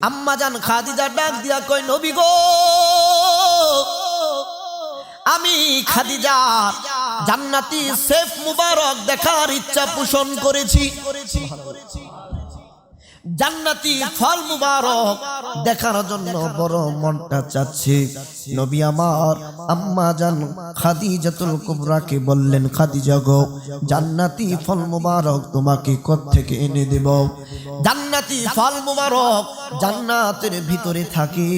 আম্মা জান খাদিজা ডাক দিয়া কই নবী গো আমি খাদিজা জান্নাতি সেফ মুবারক দেখার ইচ্ছা পোষণ করেছি। জান্নাতি ফল মুবারক দেখার জন্য বড় মনটা চাচ্ছে। নবী আমার আম্মা জান খাদিজাতুল কুবরাকে বললেন, খাদিজা গো জান্নাতি ফল মুবারক তোমাকে কোত্থেকে এনে দেব? জান্নাতি ফল মুবারক জান্নাতের ভিতরে থাকে।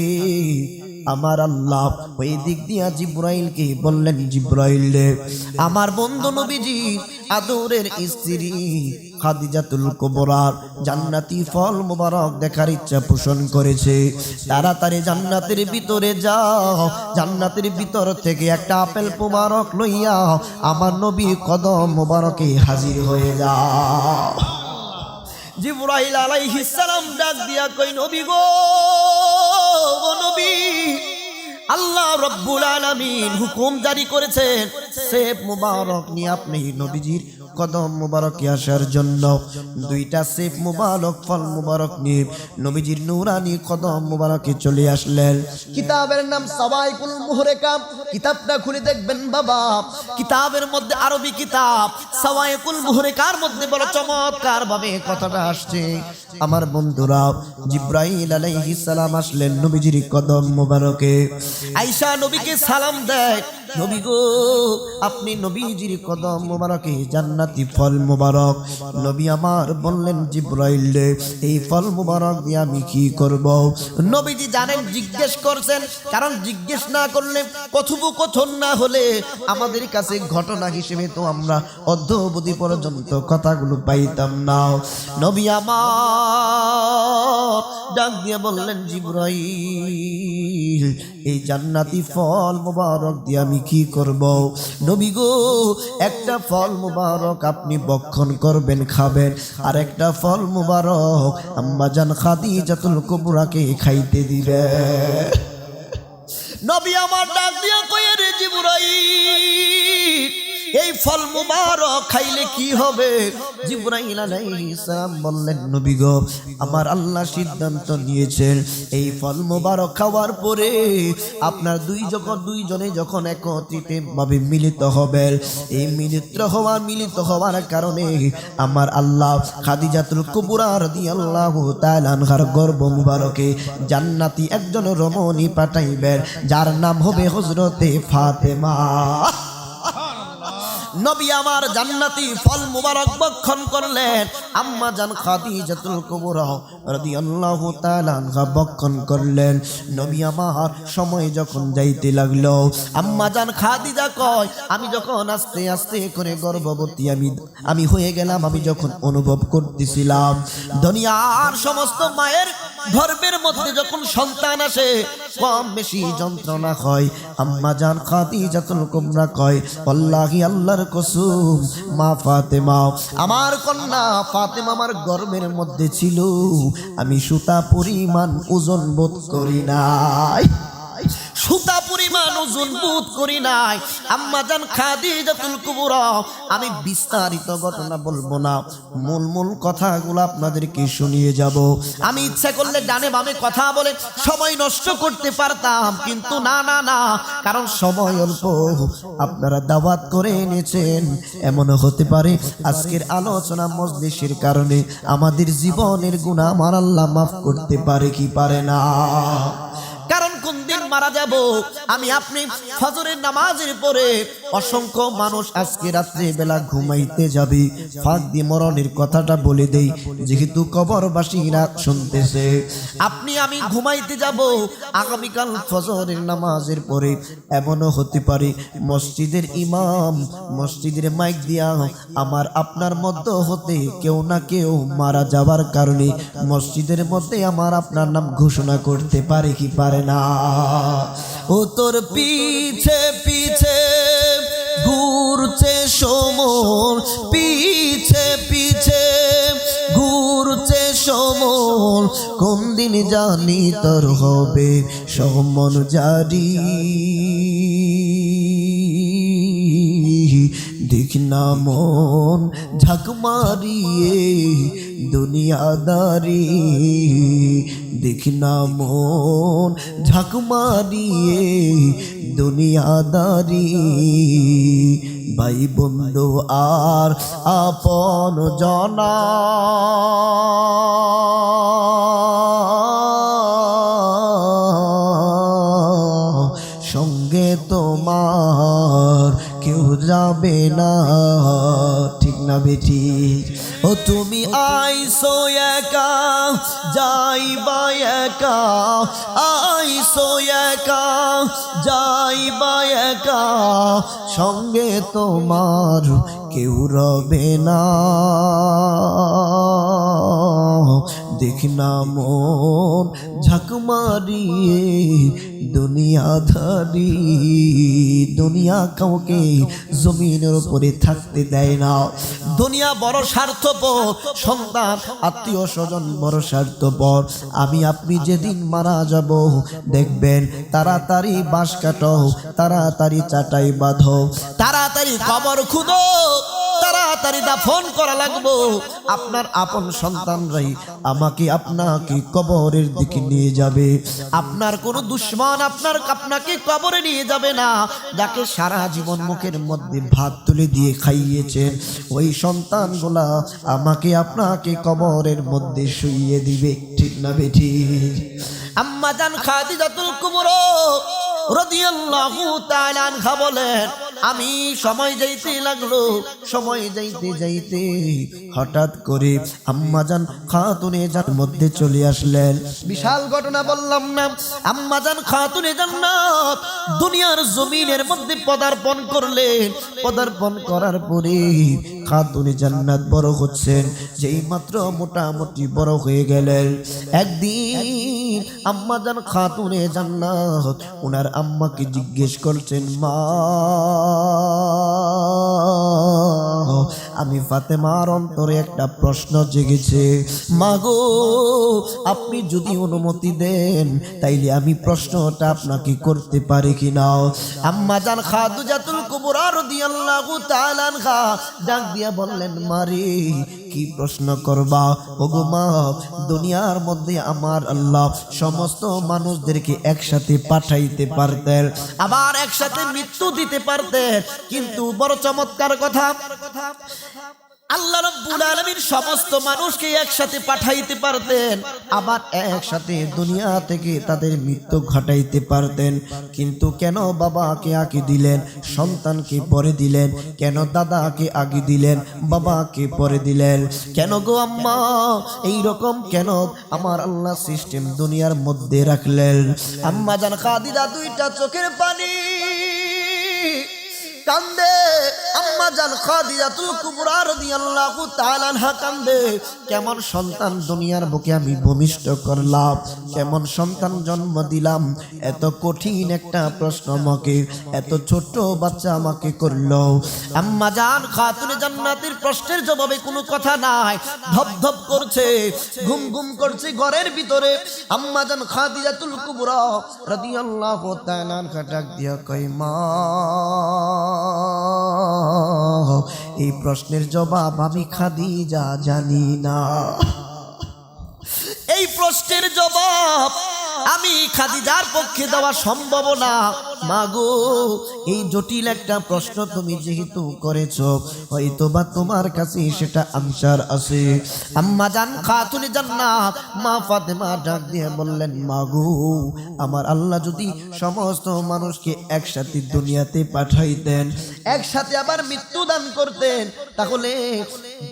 আমার আল্লাহ ওই দিক দিয়া জিব্রাইলকে বললেন, জিব্রাইল রে আমার বন্ধু নবীজি আদরের স্ত্রী খাদিজাতুল কুবরার জান্নাতি ফল মুবারক দেখার ইচ্ছা পোষণ করেছে, তাড়াতাড়ি জান্নাতের ভিতরে যাও, জান্নাতের ভিতর থেকে একটা আপেল মুবারক লইয়া আমার নবীর কদম মুবারকে হাজির হয়ে যাও। জিব্রাইল আলাইহিস সালাম ডাক দিয়া কই নবী গো ও নবী, আল্লাহ রব্বুল আলামিন হুকুম জারি করেছেন সেফ মুবারক নিয়ে আপনি নবীজির কদম মুবারকে আসার জন্য। দুইটা সেফ মুবারক ফল মুবারক নিয়ে নবীজির নূরানি কদম মুবারকে চলে আসলেন। কিতাবের নাম সাওয়াইকুল মুহরিকা, কিতাবটা খুলে দেখবেন বাবা, কিতাবের মধ্যে আরবি কিতাব সাওয়াইকুল মুহরিকার মধ্যে বড় চমৎকার ভাবে কথাটা আসছে। আমার বন্ধুরা জিব্রাইল আলাইহিস সালাম আসলেন নবীজির কদম মুবারকে। আয়েশা নবীকে সালাম দেয়, নবী গো আপনি নবীজির কদম মুবারকে জান্নাতি ফল মুবারক। নবী আমার বললেন, জিব্রাইল রে এই ফল মুবারক দিয়ে আমি কি করব? নবীজি জানেন জিজ্ঞেস করছেন, কারণ জিজ্ঞেস না করলে কথোপকথন না হলে আমাদের কাছে ঘটনা হিসেবে তো আমরা অদ্যবধি পর্যন্ত কথাগুলো পাইতাম না। নবী আমার ডাক দিয়ে বললেন, জিব্রাইল এই জান্নাতি ফল মুবারক দিয়ে আমি কি করব? নবী গো একটা ফল মুবারক আপনি ভক্ষণ করবেন, খাবেন, আর একটা ফল মুবারক আম্মা জান খাদিজাতুল কুবরাকে খাইতে দিবে। নবী আমার ডাক দিয়া কয়ে রে জিব্রাইল এই ফল মুবারক খাইলে কি হবে? জিব্রাইল আলাইহিস সালাম বললেন, নবী গো আমার আল্লাহ সিদ্ধান্ত নিয়েছেন এই ফল মুবারক খাওয়ার পরে আপনার দুইজনে যখন একত্রিত ভাবে মিলিত হবেন, এই মিলিত হওয়ার কারণে আমার আল্লাহ খাদিজাতুল কুবরা রাদিয়াল্লাহু তাআলা আনহার গর্ভ মুবারকে জান্নাতি একজন রমণী পাঠাইবেন, যার নাম হবে হযরতে ফাতেমা। নবী আমার জান্নাতি ফল মুবারক ভক্ষণ করলেন, আম্মা জান খাদিজাতুল কুবরা রাদিয়াল্লাহু তাআলা আনহা ভক্ষণ করলেন। নবী আমার সময় যখন যাইতে লাগলো, আম্মা জান খাদিজা কয় আমি যখন আস্তে আস্তে করে গর্ভবতী আমি হয়ে গেলাম, আমি যখন অনুভব করতেছিলাম দুনিয়ার সমস্ত মায়ের গর্ভের মধ্যে যখন সন্তান আসে কম বেশি যন্ত্রণা হয়, আম্মা জান খাদিজাতুল কুবরা কয় আল্লাহি আল্লাহর কসম মা ফাতেমা আমার কন্যা ফাতেমা আমার গর্ভের মধ্যে ছিল, আমি সুতা পরিমাণ ওজন বোধ করি নাই, সুতা পরিমাণ ওজন বোধ করি নাই। আম্মা জান খাদিজাতুল কুবরা আমি বিস্তারিত ঘটনা বলবো না, মূল কথাগুলো আপনাদেরকে শুনিয়ে যাব। আমি ইচ্ছা করলে ডানে বামে কথা বলে সময় নষ্ট করতে পারতাম, কিন্তু না, কারণ সময় অল্প, আপনারা দাওয়াত করে এনেছেন, এমনও হতে পারে আজকের আলোচনা মজলিসের কারণে আমাদের জীবনের গুনাহ আমার আল্লাহ মাফ করতে পারে কি পারে না। কারণ কোন দিন মারা যাব আমি আপনি ফজরের নামাজের পরে অসংখ্য মানুষ আজকে রাত্রে বেলা ঘুমাইতে যাবে, ফাঁক দিয়ে মরণের কথাটা বলে দেই যেহেতু কবরবাসীরা শুনতেছে। আপনি আমি ঘুমাইতে যাব আগামীকাল ফজরের নামাজের পরে, এমনও হতে পারে মসজিদের ইমাম মসজিদের মাইক দিয়া আমার আপনার মধ্যে হতে কেউ না কেউ মারা যাওয়ার কারণে মসজিদের মধ্যে আমার আপনার নাম ঘোষণা করতে পারে কি পারে না। ও তোর পিছে পিছে ঘুরছে সমর, পিছে পিছে ঘুরছে সমর, কোন দিন জানি তোর হবে সমন জারি, দেখ দেখনা মন ঝাঁক মারিয়ে দুনিয়াদারি, দেখনা মন ঝাঁক মারিয়ে দুনিয়াদারি, ভাই বন্ধু আর আপন জনা সঙ্গে তোমার কেউ যাবে না, ঠিক না বেটি? ও তুমি আইসো একা যাইবা একা, আইসো একা যাইবা একা, সঙ্গে তোমার কেউ রবে না, দেখনা মন ঝাঁক মারিয়ে দুনিয়াদারি। দুনিয়া কাউকে জমিনের উপরে থাকতে দেয় না। দুনিয়া বড় স্বার্থপর, সন্তান আত্মীয় স্বজন বড় স্বার্থপর। আমি আপনি যেদিন মারা যাব দেখবেন তাড়াতাড়ি বাঁশ কাটো, তাড়াতাড়ি চাটাই বাঁধো, তাড়াতাড়ি কবর খুঁদো, তাড়াতাড়ি দাফন করা লাগবো। আপনার আপন সন্তানরাই আমাকে আপনাকে কবরের দিকে নিয়ে যাবে। আপনার কোনো দুশ্মন আপনাকে কবরে নিয়ে যাবে না। যাকে সারা জীবন মুখের মধ্যে ভাত তুলে দিয়ে খাইয়েছেন, ওই সন্তানগুলা আমাকে আপনাকে কবরের মধ্যে শুইয়ে দিবে, ঠিক না বেঠি? আম্মা জান খাদিজাতুল কুবরা রাদিয়াল্লাহু তাআলা আনহা বলেন, আমি সময় যাইতে লাগলো, সময় যাইতে যাইতে হঠাৎ করে আম্মাজান খাতুনে জান মধ্যে চলে আসলেন। বিশাল ঘটনা বললাম না? আম্মাজান খাতুনে জান্নাত দুনিয়ার জমিনের মধ্যে পদার্পণ করলেন। পদার্পণ করার পরে খাতুনে জান্নাত বড় হচ্ছেন, যেই মাত্র মোটামুটি বড় হয়ে গেলেন। একদিন আম্মাজান খাতুনে জান্নাত ওনার আম্মাকে জিজ্ঞেস করছেন, মা আমি ফাতেমার অন্তরে একটা প্রশ্ন জেগেছে। মাগো আপনি যদি অনুমতি দেন তাইলে আমি প্রশ্নটা আপনাকে করতে পারি কিনা। আম্মা জান খাদিজাতুল কুবরা রাদিয়াল্লাহু তাআলা আনহা ডাক দিয়া বললেন, মারে কি প্রশ্ন করবা? ওগো মা, দুনিয়ার মধ্যে আমার আল্লাহ সমস্ত মানুষদেরকে একসাথে পাঠাইতে পারতেন, আবার একসাথে মৃত্যু দিতে পারতেন, কিন্তু বড় চমৎকার কথা, আল্লাহ রাব্বুল আলামিন সমস্ত মানুষকে একসাথে পাঠাইতে পারতেন, আবার একসাথে দুনিয়া থেকে তাদের মৃত্যু ঘটাইতে পারতেন। কিন্তু কেন বাবাকে আগে দিলেন, সন্তানকে পরে দিলেন? কেন দাদাকে আগে দিলেন, বাবাকে পরে দিলেন? কেন গো আম্মা এইরকম কেন আমার আল্লাহ সিস্টেম দুনিয়ার মধ্যে রাখলেন? আম্মা জান খাদিজা দুইটা চোখের পানি কান্দে। আম্মা জান খাদিজাতুল কুবরা রাদিয়াল্লাহু তাআলা আনহা কান্দে, কেমন সন্তান দুনিয়ার বুকে আমি ভূমিষ্ঠ করলাম, কেমন সন্তান জন্ম দিলাম, এত কঠিন একটা প্রশ্ন আমাকে এত ছোট বাচ্চা আমাকে করলো। আম্মা জান খাতুনে জান্নাতের প্রশ্নের জবাবে কোনো কথা নাই, ধপধপ করছে, ঘুম ঘুম করছে ঘরের ভিতরে। আম্মা জান খাদিজাতুল কুবরা রাদিয়াল্লাহু তাআলা আনহা ডাক দিয়া কয়, মা এই প্রশ্নের জবাব আমি খাদিজা জানি না। এই প্রশ্নের জবাব আমি খাদিজার পক্ষে দেওয়া সম্ভব না। মাগো এই জটিল একটা প্রশ্ন তুমি যেহেতু করেছো, হয়তোবা তোমার কাছে সেটা আনসার আছে। আম্মা জান খাতুনে জান্নাত মা ফাতেমা ডাক দিয়ে বললেন, মাগো আমার আল্লাহ যদি সমস্ত মানুষকে একসাথে দুনিয়াতে পাঠাইতেন, একসাথে আবার মৃত্যু দান করতেন, তাহলে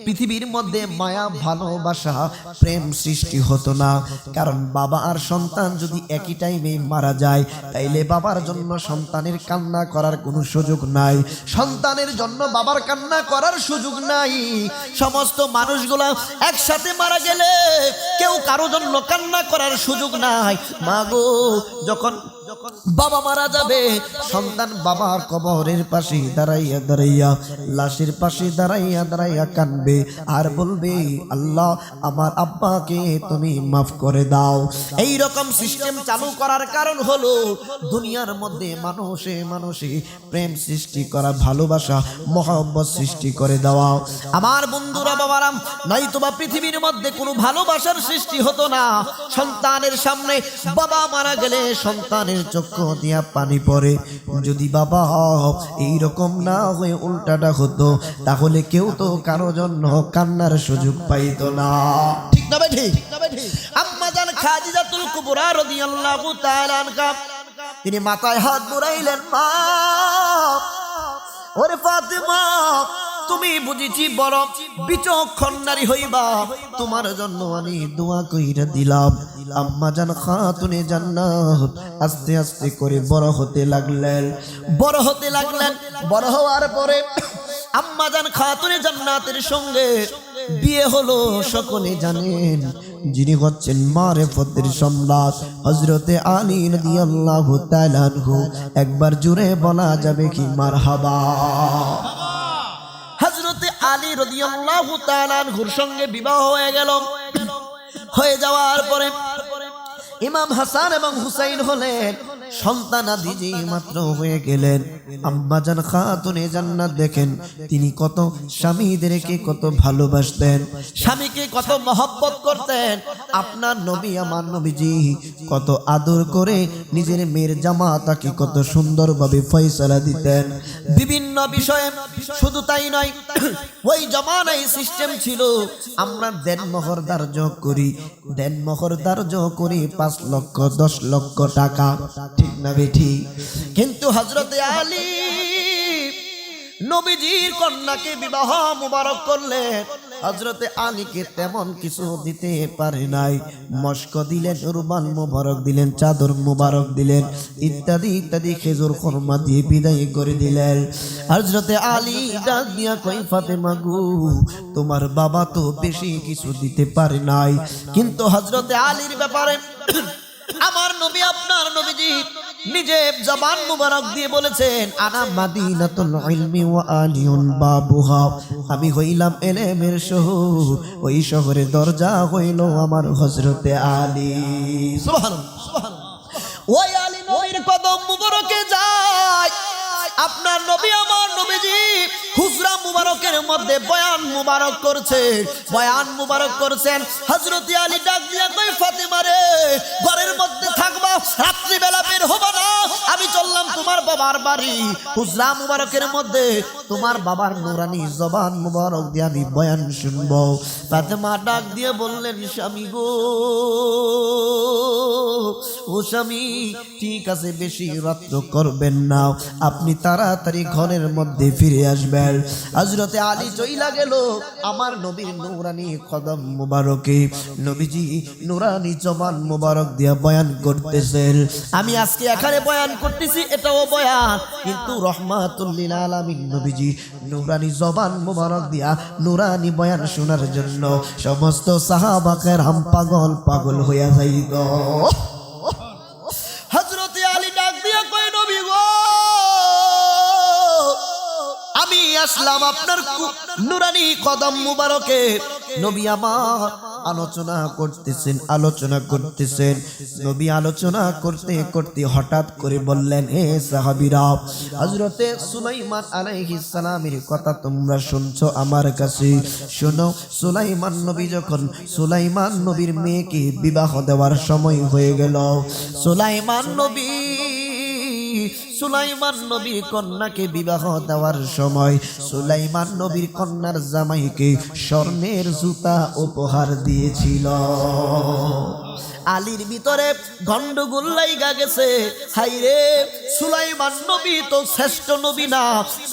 পৃথিবীর মধ্যে মায়া ভালোবাসা প্রেম সৃষ্টি হতো না। কারণ বাবা আর সন্তান যদি একই টাইমে মারা যায়, তাইলে বাবার জন্য সন্তানের কান্না করার কোনো সুযোগ নাই, সন্তানের জন্য বাবার কান্না করার সুযোগ নাই। সমস্ত মানুষগুলা একসাথে মারা গেলে কেউ কারো জন্য কান্না করার সুযোগ নাই। মাগো যখন বাবা মারা যাবে, সন্তান বাবার কবরের পাশে দাঁড়াইয়া দাঁড়াইয়া, লাশের পাশে দাঁড়াইয়া দাঁড়াইয়া কাঁদবে আর বলবে, আল্লাহ আমার আব্বাকে তুমি মাফ করে দাও। এই রকম সিস্টেম চালু করার কারণ হলো দুনিয়ার মধ্যে মানুষে মানুষে প্রেম সৃষ্টি করা, ভালোবাসা মহব্বত সৃষ্টি করে দেওয়া। আমার বন্ধুরা বাবারাম, নয়তোবা পৃথিবীর মধ্যে কোনো ভালোবাসার সৃষ্টি হতো না। সন্তানের সামনে বাবা মারা গেলে সন্তানের চক্ষু দিয়া পানি পড়ে। যদি বাবা এইরকম না হয়ে উল্টাটা হতো, তাহলে কেউ তো কারো জন্য কান্নার সুযোগ পাইতো না। ঠিক না ভাই? ঠিক আম্মা জান খাদিজাতুল কুবরা রাদিয়াল্লাহু তাআলা আনহা, তিনি মাথায় হাত বুলাইলেন, মা ওরে ফাতেমা, তুমি বুঝেছি বড় বিচক্ষণ নারী হইবা, তোমার জন্য আমি দোয়া কইরা দিলাম। আম্মা জান খাতুনে জান্নাত আস্তে আস্তে করে বড় হতে লাগলেন। বড় হওয়ার পরে আম্মা জান খাতুনে জান্নাতের সঙ্গে বিয়ে হলো। সকলে জানেন যিনি হচ্ছেন মারিফতের সম্রাট হযরতে আলী রাদিয়াল্লাহু তাআলা আনহু। একবার জুড়ে বলা যাবে কি মারহাবা। হযরতে আলী রাদিয়াল্লাহু তাআলা আনহুর সঙ্গে বিবাহ হয়ে গেল। হয়ে যাওয়ার পরে ইমাম হাসান এবং হুসাইন হলেন সন্তানাদি যে মাত্র হয়ে গেলেন। আম্মা জান খাতুনে জান্নাত দেখেন তিনি কত স্বামীদেরকে কত ভালোবাসতেন, স্বামীকে কত মহব্বত করতেন। আপনার নবী আমার নবীজি কত আদর করে নিজের মেয়ের জামাতাকে কত সুন্দরভাবে ফয়সালা দিতেন বিভিন্ন বিষয়ে। শুধু তাই নয়, ওই জমানায় সিস্টেম ছিল আমরা দেনমোহর ধার্য করি 5 লক্ষ 10 লক্ষ টাকা। ঠিক না বেঠি? কিন্তু হযরতে আলী নবীজির কন্যাকে বিবাহ মুবারক করলেন। হযরতে আলীকে তেমন কিছু দিতে পারে নাই। মস্ক দিলেন, রুমাল মুবারক দিলেন, চাদর মুবারক দিলেন, ইত্যাদি ইত্যাদি খেজুর খুরমা দিয়ে বিদায় করে দিলেন। হযরতে আলী ডাক দিয়া কই, ফাতেমা গো, তোমার বাবা তো বেশি কিছু দিতে পারে নাই, কিন্তু হযরতে আলীর ব্যাপারে আমার নবী আপনার নবীজি নিজে জবান মুবারক দিয়ে বলেছেন, আনা মাদিনাতুল ইলমি ওয়া আলিউন বাবুহা, আমি হইলাম ইলমের শহর, ওই শহরের দরজা হইল আমার হযরতে আলী। সুবহানাল্লাহ, সুবহানাল্লাহ। ওই আলী নবীর কদম মুবারকে যায় আপনার নবী আমার নবীজি হুজরা মুবারকের মধ্যে বয়ান মুবারক করছেন। হযরত আলী ডাক দিয়া কই, ফাতেমা রে, ঘরের মধ্যে থাকবা, রাত্রি বেলা বের হবা না, আমি চললাম তোমার বাবার বাড়ি। হুজরা মুবারকের মধ্যে তোমার বাবার নুরানি জবান মুবারক দিয়ে আমি বয়ান শুনবো। ফাতেমা ডাক দিয়ে বললেন, স্বামী গো, ও স্বামী, ঠিক আছে, বেশি রাত্র করবেন না, আপনি তাড়াতাড়ি ঘরের মধ্যে ফিরে আসবেন। হযরতে আলী চইলা গেল আমার নবীর নুরানি কদম মুবারকে। নবীজি নুরানি জবান মুবারক দিয়া বয়ান করতেছেন। আমি আজকে এখানে বয়ান করতেছি, এটাও বয়ান, কিন্তু রহমাতুল লিল আলামিন নবীজি নুরানি জবান মুবারক দিয়া নুরানি বয়ান শোনার জন্য সমস্ত সাহাবা কেরাম পাগল হইয়া যাইত। হযরতে আলী ডাক দিয়া কয়, নবী গো, আমি আসলাম আপনার নুরানি কদম মুবারকে। নবী আমার আলোচনা করতেছেন। নবী আলোচনা করতে করতে হঠাৎ করে বললেন, হে সাহাবীরা, হযরতে সুলাইমান আলাইহিস সালামের কথা তোমরা শুনছো আমার কাছে, শোনো। সুলাইমান নবী যখন সুলাইমান নবীর মেয়েকে বিবাহ দেওয়ার সময় হয়ে গেল, সুলাইমান নবীর কন্যাকে বিবাহ দেওয়ার সময় সুলাইমান নবীর কন্যার জামাইকে স্বর্ণের জুতা উপহার দিয়েছিল। আলীর ভিতরে গন্ডগোল লাইগা গেছে। হাইরে, সুলাইমান নবী তো শ্রেষ্ঠ নবী না,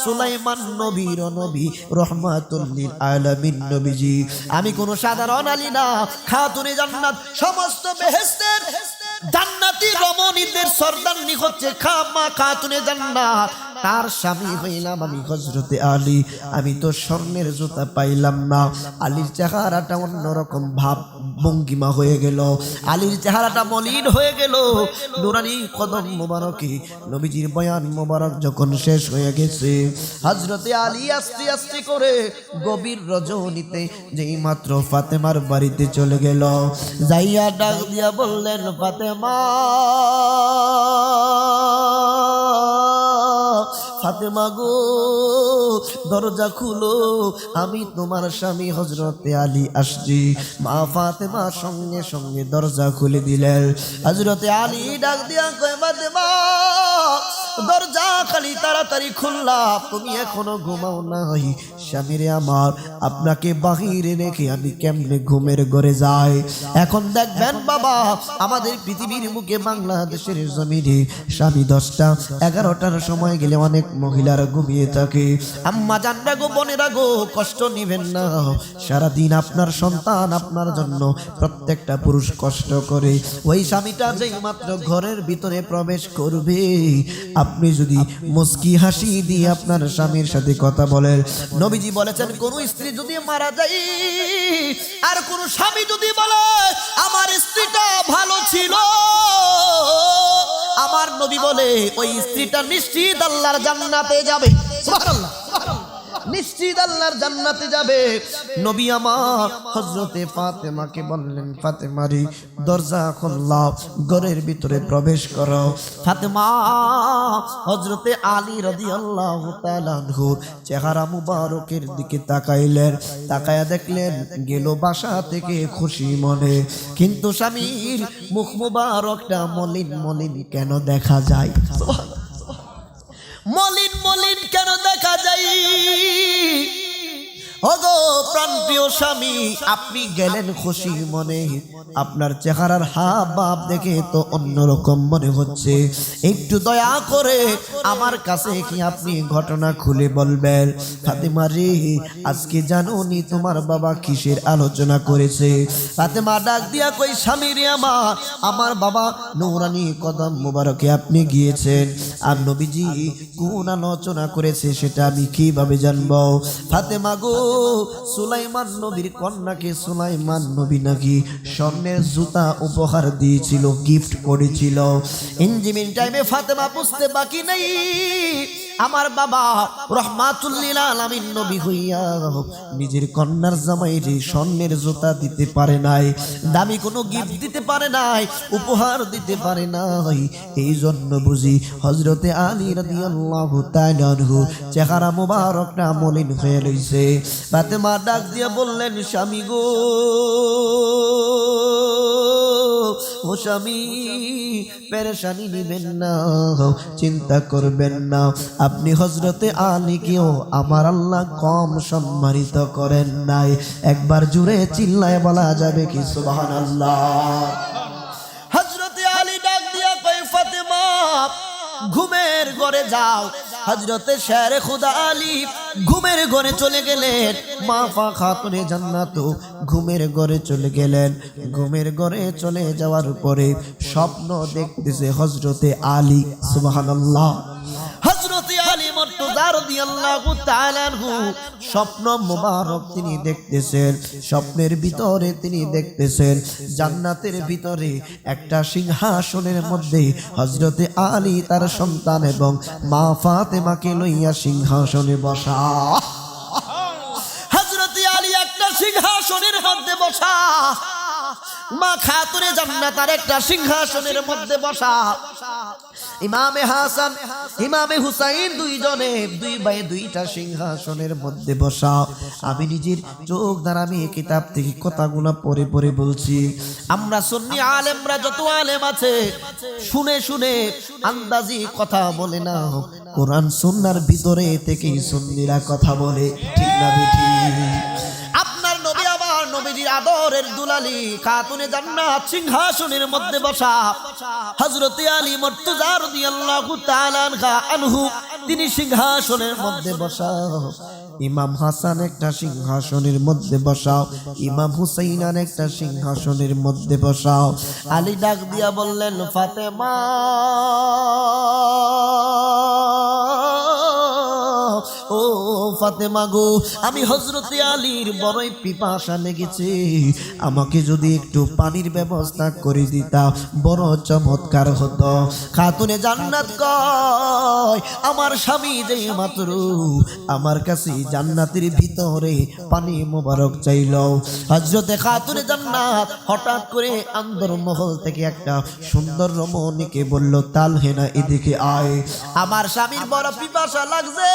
সুলাইমান নবীর নবী রহমাতুল লিল আলামিন নবীজি। আমি কোন সাধারণ আলী না, খাতুনে জান্নাত, সমস্ত বেহেশতের জান্নাতি রমণীদের সর্দারনি হচ্ছে খাতুনে জান্নাত। তার স্বামী হইলাম আমি হযরতে আলী। আমি তো স্বর্ণের জুতা পাইলাম না। আলীর চেহারাটা অন্যরকম ভাব ভঙ্গিমা হয়ে গেল, আলীর চেহারাটা মলিন হয়ে গেল। নুরানি কদম মোবারকে নবীজির বয়ান মোবারক যখন শেষ হয়ে গেছে, হযরতে আলী আস্তে আস্তে করে গভীর রজনীতে যেই মাত্র ফাতেমার বাড়িতে চলে গেল, যাইয়া ডাক দিয়া বললেন, ফাতেমা, ফাতেমা গো, দরজা খুলো, আমি তোমার স্বামী হযরতে আলী আসছি। মা ফাতেমা সঙ্গে সঙ্গে দরজা খুলে দিলেন। হযরতে আলী ডাক দিয়া কয়, ফাতেমা, দরজা খালি তাড়াতাড়ি খুললা, তুমি এখনো ঘুমাও নাই? স্বামীরে আমার, আপনাকে বাহিরে রেখে আমি কেমনে ঘুমের ঘরে যাই? এখন দেখবেন বাবা, আমাদের পৃথিবীর মুখে বাংলাদেশের জমিনে স্বামী 10টা 11টার সময় গেলে অনেক মহিলারা ঘুমিয়ে থাকে। আম্মা জানরা গো, বোনেরা গো, কষ্ট নিবেন না। সারাদিন আপনার সন্তান আপনার জন্য প্রত্যেকটা পুরুষ কষ্ট করে। ওই স্বামীটা যেই মাত্র ঘরের ভিতরে প্রবেশ করবে, আপনি যদি মুস্কি হাসি দিয়ে আপনার স্বামীর সাথে কথা বলেন, নবীজি বলেছেন, কোন স্ত্রী যদি মারা যায় আর কোন স্বামী যদি বলে আমার স্ত্রীটা ভালো ছিল, আমার নবী বলে ওই স্ত্রীটা নিশ্চিত আল্লাহর জান্নাতে যাবে। সুবহানাল্লাহ, নিশ্চিত আল্লাহর জান্নাতে যাবে। নবী আমার হযরতে ফাতেমাকে বললেন, ফাতেমা রে, দরজা খুললাও, ঘরের ভিতরে প্রবেশ করো। ফাতেমা হযরতে আলী রাদিয়াল্লাহু তাআলা আনহুর চেহারা মুবারকের দিকে তাকাইলেন, তাকায়া দেখলেন গেল বাসা থেকে খুশি মনে, কিন্তু স্বামীর মুখ মুবারকটা মলিন মলিন কেন দেখা যায়? মলিন মলিন কেন দেখা যায়? ওগো প্রাণপ্রিয় স্বামী, আপনি গেলেন খুশি মনে, আপনার চেহারার হাব ভাব দেখে তো অন্যরকম মনে হচ্ছে। একটু দয়া করে আমার কাছে কি আপনি ঘটনা খুলে বলবেন? ফাতেমা রে, আজকে জানোনি তোমার বাবা কিসের আলোচনা করেছে? ফাতেমা ডাক দিয়া কই, স্বামী রে আমার বাবা নূরানি কদম মোবারকে আপনি গিয়েছেন, আর নবীজি কোন আলোচনা করেছে সেটা আমি কিভাবে জানবো? ফাতেমা গো, সুলাইমান নবীর কন্যাকে সুলাইমান নবী নাকি স্বর্ণের জুতা উপহার দিয়েছিল, গিফট করেছিল। ইনজিমিন টাইমে ফাতেমা বুঝতে বাকি নেই, আমার বাবা রহমাতুল লিল আলামিন নবী হইয়া নিজের কন্যার জামাইরে স্বর্ণের জুতা দিতে পারে নাই, দামি কোনো গিফট দিতে পারে নাই, উপহার দিতে পারে নাই। এই জন্য বুঝি হযরতে আলী রাদিয়াল্লাহু তাআলা আনহু চেহারা মুবারকটা মলিন হয়ে রইছে। ফাতেমা ডাক দিয়ে বললেন, স্বামী গো, ও স্বামী, পেরেশানি নিবেন না, চিন্তা করবেন না। আপনি হযরতে আলীকেও আমার আল্লাহ কম সম্মানিত করেন নাই। একবার জুড়ে চিল্লায় বলা যাবে কি সুবহানাল্লাহ? হযরতে আলী ডাক দিয়া কয়, ফাতেমা, ঘুমের ঘরে যাও। হযরতে শেরে খুদা আলী ঘুমের ঘরে চলে গেলেন। মা খাতুনে জান্নাত ঘুমের ঘরে চলে গেলেন। ঘুমের ঘরে চলে যাওয়ার পরে স্বপ্ন দেখতেছে হযরতে আলী। সুবহানাল্লাহ। হযরতে আলী মুর্তজা রাদিয়াল্লাহু তাআলা আনহু স্বপ্ন মুবারক তিনি দেখতেছেন। স্বপ্নের ভিতরে তিনি দেখতেছেন জান্নাতের ভিতরে একটা সিংহাসনের মধ্যে হযরতে আলী তার সন্তান এবং মা ফাতেমাকে লইয়া সিংহাসনে বসা। হযরতে আলী একটা সিংহাসনের মধ্যে বসা, মা খাতুনে জান্নাত আর একটা সিংহাসনের মধ্যে বসা। ইমামে হাসান ইমামে হুসাইন দুইজনে দুই ভাই দুইটা সিংহাসনের মধ্যে বসা। আমি নিজের চোখ দ্বারা আমি এই কিতাব থেকে কথাগুলো পড়ে পড়ে বলছি। আমরা সুন্নি আলেমরা যত আলেম আছে শুনে শুনে আন্দাজি কথা বলে না, কোরআন সুন্নাহর ভিতরে থেকে সুন্নিরা কথা বলে, ঠিক না বেঠি? আপনার নবী আবার নবীজির আদরের দুলালি খাতুনে জান্নাত সিংহাসনের মধ্যে বসা। হযরতে আলী মুর্তজা রাদিয়াল্লাহু তাআলা আনহু তিনি সিংহাসনের মধ্যে বসা। ইমাম হাসান একটা সিংহাসনের মধ্যে বসাও, ইমাম হুসাইন একটা সিংহাসনের মধ্যে বসাও। আলী ডাক দিয়া বললেন, ফাতেমা ফাতেমা গো, আমি হযরতে আলীর বড়ই পিপাসা লেগেছে, আমাকে যদি একটু পানির ব্যবস্থা করে দিতা বড় চমৎকার হতো। খাতুনে জান্নাত কয়, আমার স্বামী যে মাত্র আমার কাছে জান্নাতের ভিতরে পানি মোবারক চাইল। হযরতে খাতুনে জান্নাত হঠাৎ করে আন্দরমহল থেকে একটা সুন্দর রমণীকে বলল, তালহেনা এদিকে আয়, আমার স্বামীর বড় পিপাসা লাগছে,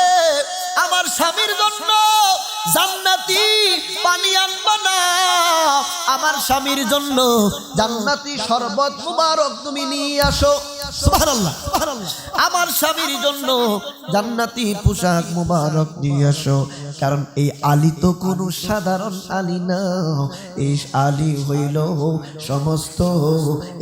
আমার স্বামীর জন্য জান্নাতি পানি আনবা না, আমার স্বামীর জন্য জান্নাতি শরবত মুবারক তুমি নিয়ে আসো। সুবহানাল্লাহ, সুবহানাল্লাহ। আমার স্বামীর জন্য জান্নাতি পোশাক মুবারক নিয়ে আসো, কারণ এই আলী তো কোনো সাধারণ আলী না, এই আলী হইল সমস্ত,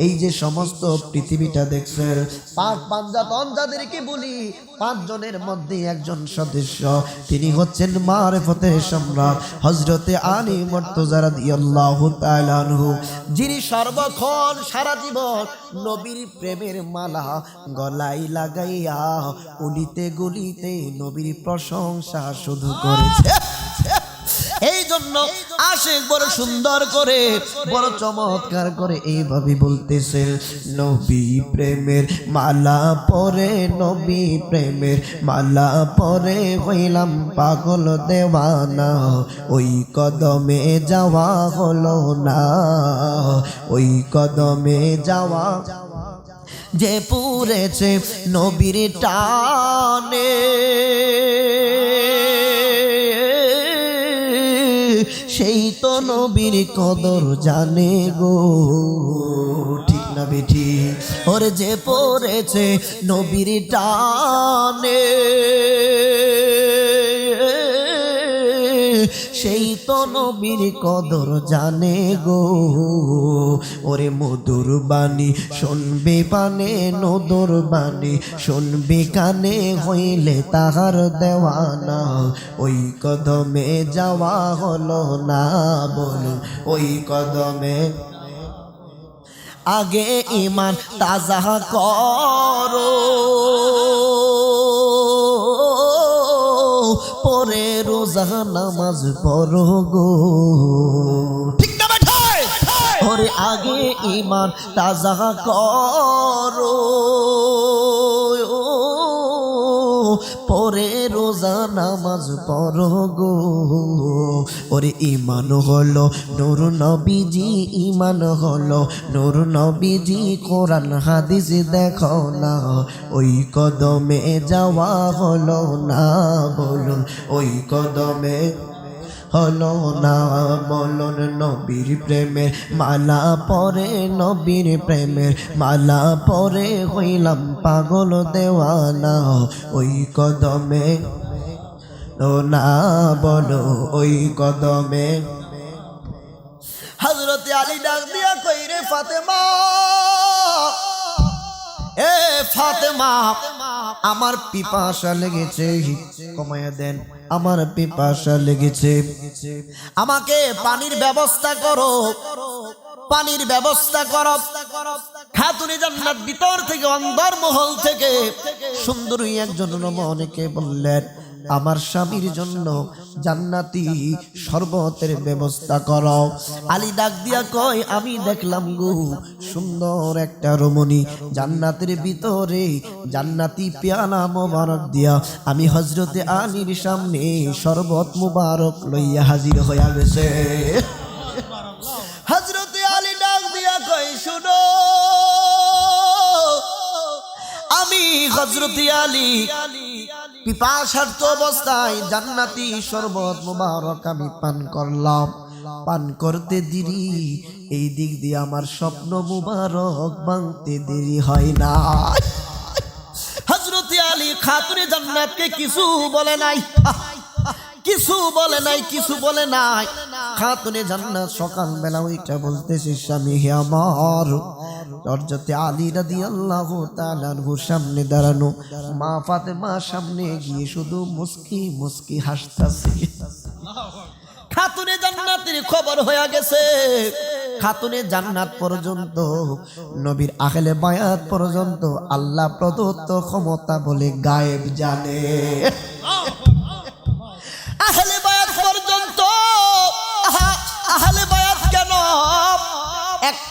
এই যে সমস্ত পৃথিবীটা দেখছেন, পাক পাঞ্জাতন যাদেরকে বলি, 5 জনের মধ্যে একজন সদস্য, তিনি হচ্ছেন মারিফতের সম্রাট হযরতে আলী মুর্তজা রাদিয়াল্লাহু তাআলা আনহু, যিনি সর্বক্ষণ সারা জীবন নবীর প্রেমের মালা গলায় লাগাইয়া উলিতে গলিতে নবীর প্রশংসা শুধু করেছে। এই জন্য আশিক বড় সুন্দর করে, বড় চমৎকার করে এইভাবে বলতেছে, নবী প্রেমের মালা পরে, নবী প্রেমের মালা পরে হইলাম পাগল দেওয়ানা, ওই কদমে যাওয়া হলো না, ওই কদমে যাওয়া যে পুরেছে নবীর টানে, সেই তো নবীর কদর জানে গো, ঠিক না বেঠি? ওরে যে পড়েছে নবীর টানে, সেই তো নবীর কদর জানে গো, ওরে মধুর বাণী শুনবে পানে, নদর বাণী শুনবে কানে, হইলে তাহার দেওয়ানা, ওই কদমে যাওয়া হলো না, বলুন ওই কদমে। আগে ঈমান তাজা করো, পরে রোজা নামাজ পড়ো গো, ঠিক না বেঠাই? ওরে আগে ঈমান তাজা করো, পরে রোজা নামাজ পড়ো গো, ওরে ঈমান হলো নূর নবীজি, ঈমান হলো নূর নবীজি, কোরআন হাদিস দেখো না, ওই কদমে যাওয়া হলো না, বলুন ওই কদমে হলো না, বলুন নবীর প্রেমের মালা পরে, নবীর প্রেমের মালা পরে হইলাম পাগল দেওয়ানা, ওই কদমে ও না, বলো ওই কদমে। হযরতে আলী ডাক দিয়া কই, রে ফাতেমা, এ ফাতেমা, আমার পিপাসা লেগেছে, কমায়া দেন, আমার পিপাসা লেগেছে, আমাকে পানির ব্যবস্থা করো, পানির ব্যবস্থা করো। খাতুনে জান্নাত ভিতর থেকে, অন্দরমহল থেকে সুন্দরী একজন রমণীকে বললেন, আমার স্বামীর জন্য জান্নাতি শরবতের ব্যবস্থা করো। আলী ডাক দিয়া কয়, আমি দেখলাম গো সুন্দর একটা রমণী জান্নাতের ভিতরে জান্নাতি পেয়ালা মোবারক দিয়া আমি হযরতে আলীর সামনে শরবত মুবারক লইয়া হাজির হইয়া গেছে। হযরতে আলী ডাক দিয়া কয়, শুনো, আমি হযরতে আলী পিপাসার্ত অবস্থায় জান্নাতি শরবত মুবারক আমি পান করলাম, পান করতে দেরি, এই দিক দিয়ে আমার স্বপ্ন মুবারক ভাঙতে দেরি হয় না। হযরতে আলী খাতুনে জান্নাতকে কিছু বলে নাই, কিছু বলে নাই, কিছু বলে নাই। খাতুনে জান্নাত সকালবেলা ওইটা বলতেছে, স্বামী হে আমার। হযরতে আলী রাদিয়াল্লাহু তাআলা আনহুর সামনে দাঁড়ানো, মা ফাতেমা সামনে গিয়ে শুধু মুস্কি মুস্কি হাসতাছে। খাতুনে জান্নাতের খবর হয়ে গেছে। খাতুনে জান্নাত পর্যন্ত, নবীর আহলে বায়াত পর্যন্ত আল্লাহ প্রদত্ত ক্ষমতা বলে গায়েব জানে।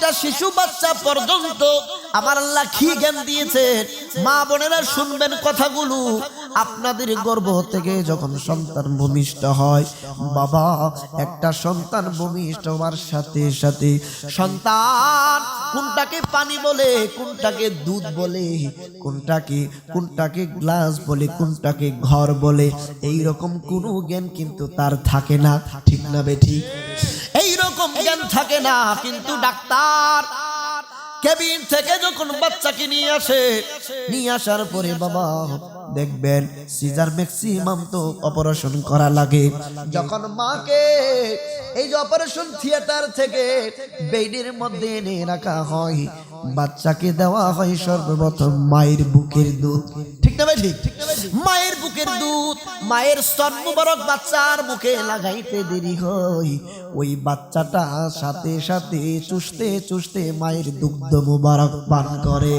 একটা শিশু বাচ্চা পর্যন্ত আমার আল্লাহ কি জ্ঞান দিয়েছেন। মা বোনেরা শুনবেন কথাগুলো। আপনাদের গর্ভ থেকে যখন সন্তান ভূমিষ্ঠ হয়, বাবা একটা সন্তান ভূমিষ্ঠ হওয়ার সাথে সাথে সন্তান কোনটাকে পানি বলে, কোনটাকে দুধ বলে, কোনটাকে গ্লাস বলে, কোনটাকে ঘর বলে, এই রকম কোনো জ্ঞান কিন্তু তার থাকে না। ঠিক না বেঠিক? এইরকম জ্ঞান থাকে না। কিন্তু ডাক্তার কেবিন থেকে যখন বাচ্চাকে নিয়ে আসে, নিয়ে আসার পরে বাবা দেখবেন সিজার ম্যাক্সিমাম তো অপারেশন করা লাগে। যখন মাকে এই যে অপারেশন থিয়েটার থেকে বেডের মধ্যে এনে রাখা হয়, বাচ্চাকে দেওয়া হয় সর্বপ্রথম মায়ের বুকের দুধ। ঠিক না ভাই? ঠিক। মায়ের বুকের দুধ, মায়ের স্তন মুবারক বাচ্চার মুখে লাগাইতে দেরি হয়, ওই বাচ্চাটা সাথে সাথে চুষতে চুষতে মায়ের দুগ্ধ মুবারক পান করে।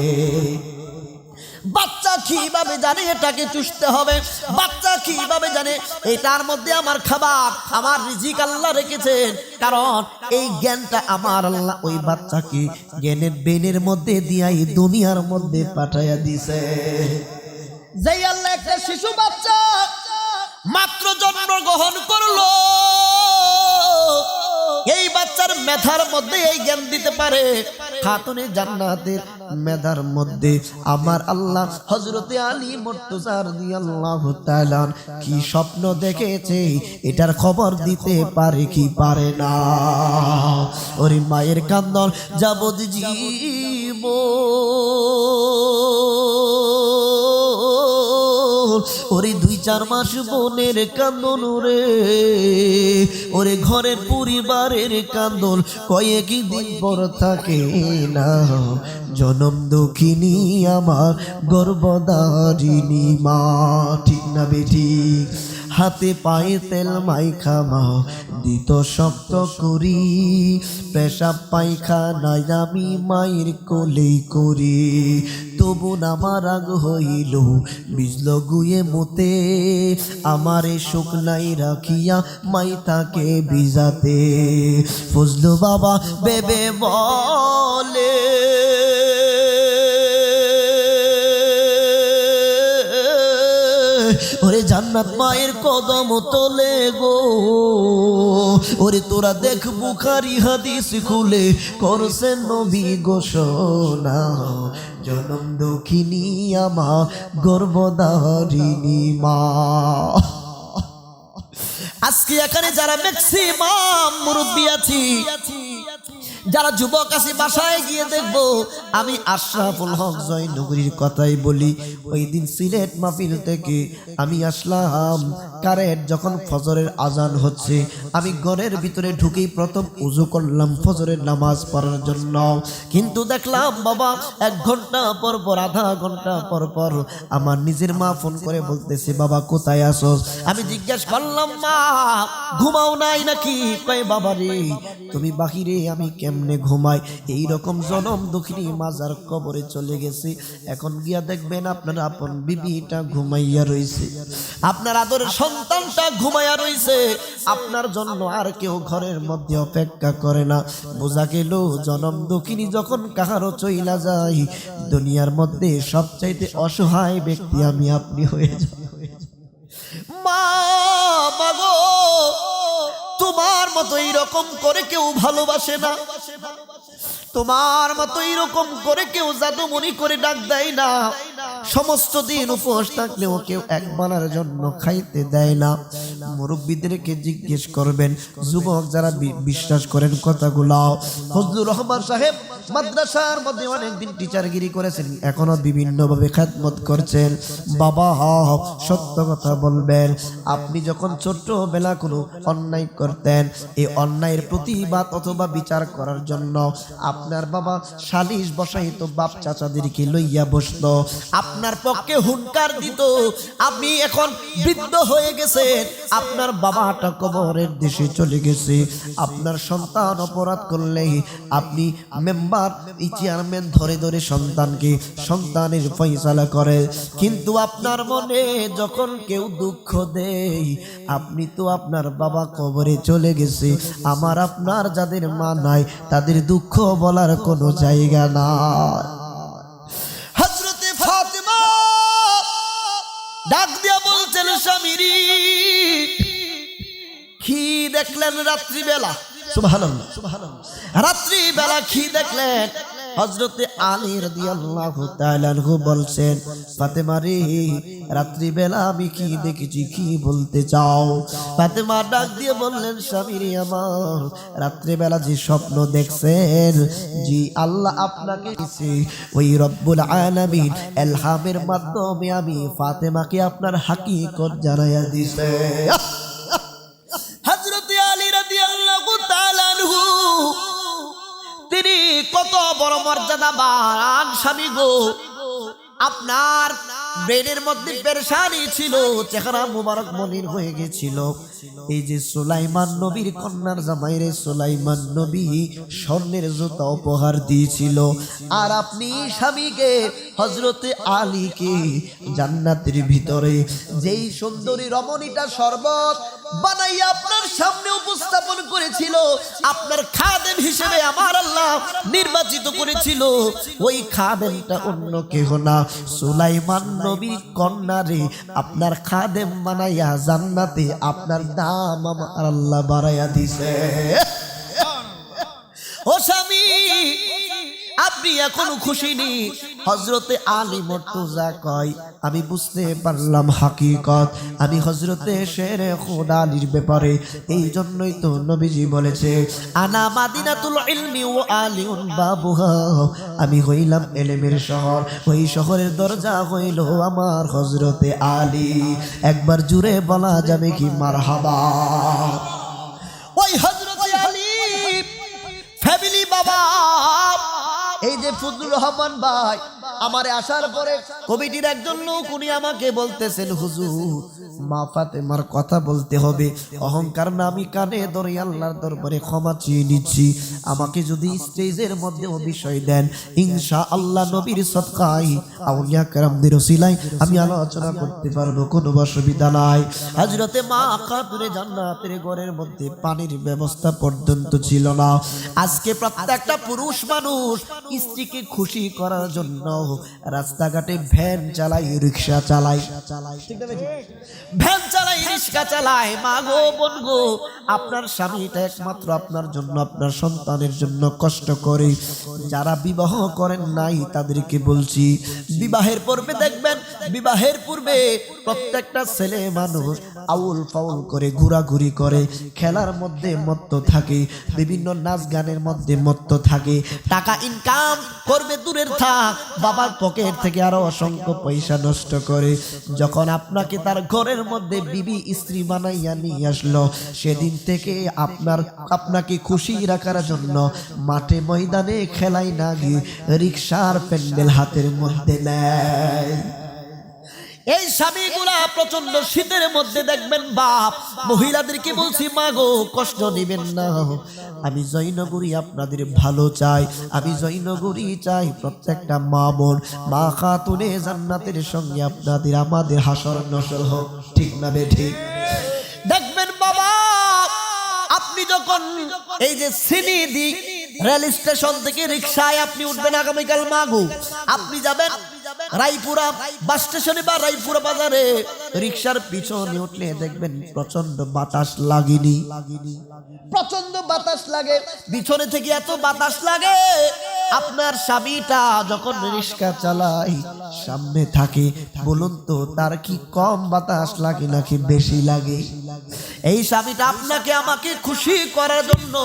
বাচ্চা কিভাবে জানে এটাকে চুষতে হবে? বাচ্চা কিভাবে জানে এটার মধ্যে আমার খাবার, আমার রিজিক আল্লাহ রেখেছেন? কারণ এই জ্ঞানটা আমার আল্লাহ ওই বাচ্চাকে জ্ঞানের বেনের মধ্যে দিয়াই দুনিয়ার মধ্যে পাঠাইয়া দিছে। যেই আল্লাহ একটা শিশু বাচ্চা মাত্র জন্মগ্রহণ করলো, এই বাচ্চার মেধার মধ্যে এই জ্ঞান দিতে পারে। খাতুনে জান্নাতের মেধার মধ্যে আমার আল্লাহ হযরতে আলী মুর্তজা রাদিয়াল্লাহু তাআলা কি স্বপ্ন দেখেছে এটার খবর দিতে পারে কি পারে না? ওরে মায়ের কান্দন যাবজ্জীব, ওরে 2-4 মাস বোনের কান্দন রে, ওরে ঘরের পরিবারের কান্দন কয়েক দিন পর থাকে না। জনম দুঃখিনী আমার গর্ভধারিণী মা। ঠিক না বেঠিক? হাতে পায়ে তেল মাইখা মা দিত শক্ত করি, পেশাব পায়খানায় আমি মায়ের কোলেই করি। তবু আমার রাগ হইল বিজল গুয়ে মতে, আমারে শুকনাই রাখিয়া মাই তাকে ভিজাতে। ফজলু বাবা বেবে বলে, ওরে জান্নাত মায়ের কদম তলে গো, ওরে তোরা দেখ বুখারী হাদিস খুলে করছেন নবী ঘোষণা, জনম দুঃখিনী আমার গর্ভধারিণী মা। আজকে এখানে যারা ম্যাক্সিমাম মুরব্বী আছি, যারা যুবক আছি, বাসায় গিয়ে দেখবো আমি আশরাফুল হক জয়নগরীর কথাই বলি। ওই দিন সিলেট মাহফিল থেকে আমি আসলাম, কারেন্ট যখন ফজরের আজান হচ্ছে, আমি ঘরের ভিতরে ঢুকেই প্রথম উজু করলাম ফজরের নামাজ পড়ার জন্য। কিন্তু দেখলাম বাবা 1 ঘন্টা পর পর, আধা ঘন্টা পর পর আমার নিজের মা ফোন করে বলতেছে, বাবা কোথায় আসোস? আমি জিজ্ঞেস করলাম, মা ঘুমাও নাই নাকি? কয় বাবা রে তুমি বাহিরে, আমি কেমনে ঘুমাই? এই রকম জনম দুঃখিনী মাজার কবরে চলে গেছে। এখন গিয়া দেখবেন আপনার আপন বিবিটা ঘুমাইয়া রইছে, আপনার আদরের সন্তানটা ঘুমাইয়া রইছে, আপনার জন্য আর কেউ ঘরের মধ্যে অপেক্ষা করে না। বোঝা গেল জনম দুঃখিনী যখন কাহারও চইলা যায়, দুনিয়ার মধ্যে সবচাইতে অসহায় ব্যক্তি আমি আপনি হয়ে যাই। মা মাগো, তোমার মতো এইরকম করে কেউ ভালোবাসে না, তোমার মতো এইরকম করে কেউ জাদুমণি করে ডাক দেয় না। সমস্ত দিন উপোস থাকলেও কেউ একবারের জন্য খাইতে দেয় না। মুরব্বীদেরকে জিজ্ঞেস করবেন, যুবক যারা বিশ্বাস করেন কথাগুলো। ফজলুর রহমান সাহেব মাদ্রাসার মধ্যে অনেকদিন টিচারগিরি করেছেন, এখনো বিভিন্নভাবে খেদমত করছেন। বাবা সত্য কথা বলবেন, আপনি যখন ছোট্টবেলা কোনো অন্যায় করতেন, এই অন্যায়ের প্রতিবাদ অথবা বিচার করার জন্য আপনার বাবা সালিশ বসাইতো, বাপ চাচাদেরকে লইয়া বসতো। আপনি আপনার পক্ষে হুঙ্কার দিত, আপনি এখন বৃদ্ধ হয়ে গেছেন, আপনার বাবাটা কবরের দেশে চলে গেছে, আপনার সন্তান অপরাধ করলেই আপনি মেম্বার চেয়ারম্যান ধরে ধরে সন্তানকে সন্তানের ফয়সালা করে। কিন্তু আপনার মনে যখন কেউ দুঃখ দেয়, আপনি তো আপনার বাবা কবরে চলে গেছে, আমার আপনার যাদের মা নাই তাদের দুঃখ বলার কোনো জায়গা নাই। হযরতে ফাতেমা ডাক দিয়া বলছেন, স্বামীরি কি দেখলেন রাত্রিবেলা? সুবহানাল্লাহ, সুবহানাল্লাহ। রাত্রিবেলা কি দেখলেন? হযরতে আলী রাদিয়াল্লাহু তাআলা আনহু বলছেন, ফাতেমা রে রাত্রিবেলা আমি কি দেখেছি, কি বলতে চাও? ফাতেমা ডাক দিয়ে বললেন, স্বামী রে আমার, রাত্রিবেলা যে স্বপ্ন দেখছেন, জি আল্লাহ আপনাকে দিয়েছে, ওই রব্বুল আলামিন ইলহামের মাধ্যমে আমি ফাতেমাকে আপনার হাকিকত জানাইয়া দিয়েছে। হযরতে আলী রাদিয়াল্লাহু তাআলা আনহু তিনি কত বড় মর্যাদাবান স্বামী গো, আপনার ব্রেনের মধ্যে পেরেশানি ছিল, চেহারা মুবারক মলিন হয়ে গেছিল। এই যে সুলাইমান নবীর কন্যার জামাইরে সুলাইমান নবী স্বর্ণের জুতা উপহার দিয়েছিল, আর আপনি স্বামীকে হযরতে আলীকে জান্নাতের ভিতরে যেই সুন্দরী রমণীটা শরবত বানাইয়া আপনার সামনে উপস্থাপন করেছিল, আপনার খাদেম হিসেবে আমার আল্লাহ নির্বাচিত করেছিল, ওই খাদেমটা অন্য কেহ না, সুলাইমান নবীর কন্যারে আপনার খাদেম বানাইয়া জান্নাতে আপনার দাম আমার আল্লাহ বাড়াইয়া দিছে। ও স্বামী, আপনি এখনো খুশি নি? হযরতে আলী মুর্তজা কয়, আমি বুঝতে পারলাম হাকিকত, আমি হযরতে শেরে খোদা আলীর ব্যাপারে, এই জন্যই তো নবীজি বলেছে, আনা মাদিনাতুল ইলমি ওয়া আলিউন বাবুহা, আমি হইলাম ইলমের শহর, ওই শহরের দরজা হইল আমার হযরতে আলী। একবার জুড়ে বলা যাবে কি মারহাবা? ওই হযরতে আলী ফ্যামিলি বাবা, এই যে ফজলুর রহমান ভাই আমারে আসার পরে কমিটির একজন লোক উনি আমাকে বলতেছেন, হুজুর মা ফাতেমার কথা বলতে হবে, অহংকার না আমি কানে ধরে আল্লাহর দরবারে ক্ষমা চেয়ে নিচ্ছি, আমাকে যদি স্টেজের মধ্যে বিষয় দেন ইনশাআল্লাহ নবীর সদকায় আউলিয়া কেরামদের ওসিলায় আমি আলোচনা করতে পারবো, কোনো অসুবিধা নাই। হযরতে মা খাতুনে জান্নাতের ঘরের মধ্যে পানির ব্যবস্থা পর্যন্ত ছিল না। আজকে প্রত্যেকটা পুরুষ মানুষ স্ত্রীকে খুশি করার জন্য রাস্তাঘাটে ভ্যান চালায়, রিক্সা চালায়, ভ্যান চালায়, রিক্সা চালায়। মা গো, বোন গো, আপনার স্বামীটা একমাত্র আপনার জন্য, আপনার সন্তানের জন্য কষ্ট করে। যারা বিবাহ করেন নাই তাদেরকে বলছি, বিবাহের পূর্বে দেখবেন, বিবাহের পূর্বে প্রত্যেকটা ছেলে মানুষ আউল ফাউল করে ঘোরাঘুরি করে, খেলার মধ্যে মত্ত থাকে, বিভিন্ন নাচ গানের মধ্যে মত্ত থাকে, টাকা ইনকাম করবে দূরের থাক, বাবার পকেট থেকে আরো অসংখ্য পয়সা নষ্ট করে। যখন আপনাকে তার ঘরের মধ্যে বিবি স্ত্রী বানাইয়া নিয়ে আসলো, সেদিন থেকে আপনাকে খুশি রাখার জন্য মাঠে ময়দানে খেলাই না গিয়ে রিক্সার প্যান্ডেল হাতের মধ্যে নেয়। এই স্বামীগুলা প্রচন্ড শীতের মধ্যে দেখবেন বাপ মহিলাদেরকে বলছি, মা গো কষ্ট নেবেন না, আমি জয়নগরী আপনাদের ভালো চাই, আমি জয়নগরী চাই প্রত্যেকটা মা বোন মা খাতুনে জান্নাতের সঙ্গে আপনাদের আমাদের হাসর নসর হোক, ঠিক না বে ঠিক? দেখবেন বাবা, আপনি যখন এই যে সিনিদি রেল স্টেশন থেকে রিক্সায় আপনি উঠবেন আগামীকাল মাগো, আপনি যাবেন রায়পুরা বাস স্টেশনে বা রায়পুরা বাজারে, রিক্সার পিছনে উঠলে দেখবেন প্রচন্ড বাতাস লাগেনি, প্রচন্ড বাতাস লাগে, পিছনে থেকে এত বাতাস লাগে। আপনার স্বামীটা যখন রিক্সা চালায় সামনে থাকে, বলুন তো তার কি কম বাতাস লাগে নাকি বেশি লাগে? এই স্বামীটা আপনাকে আমাকে খুশি করার জন্য,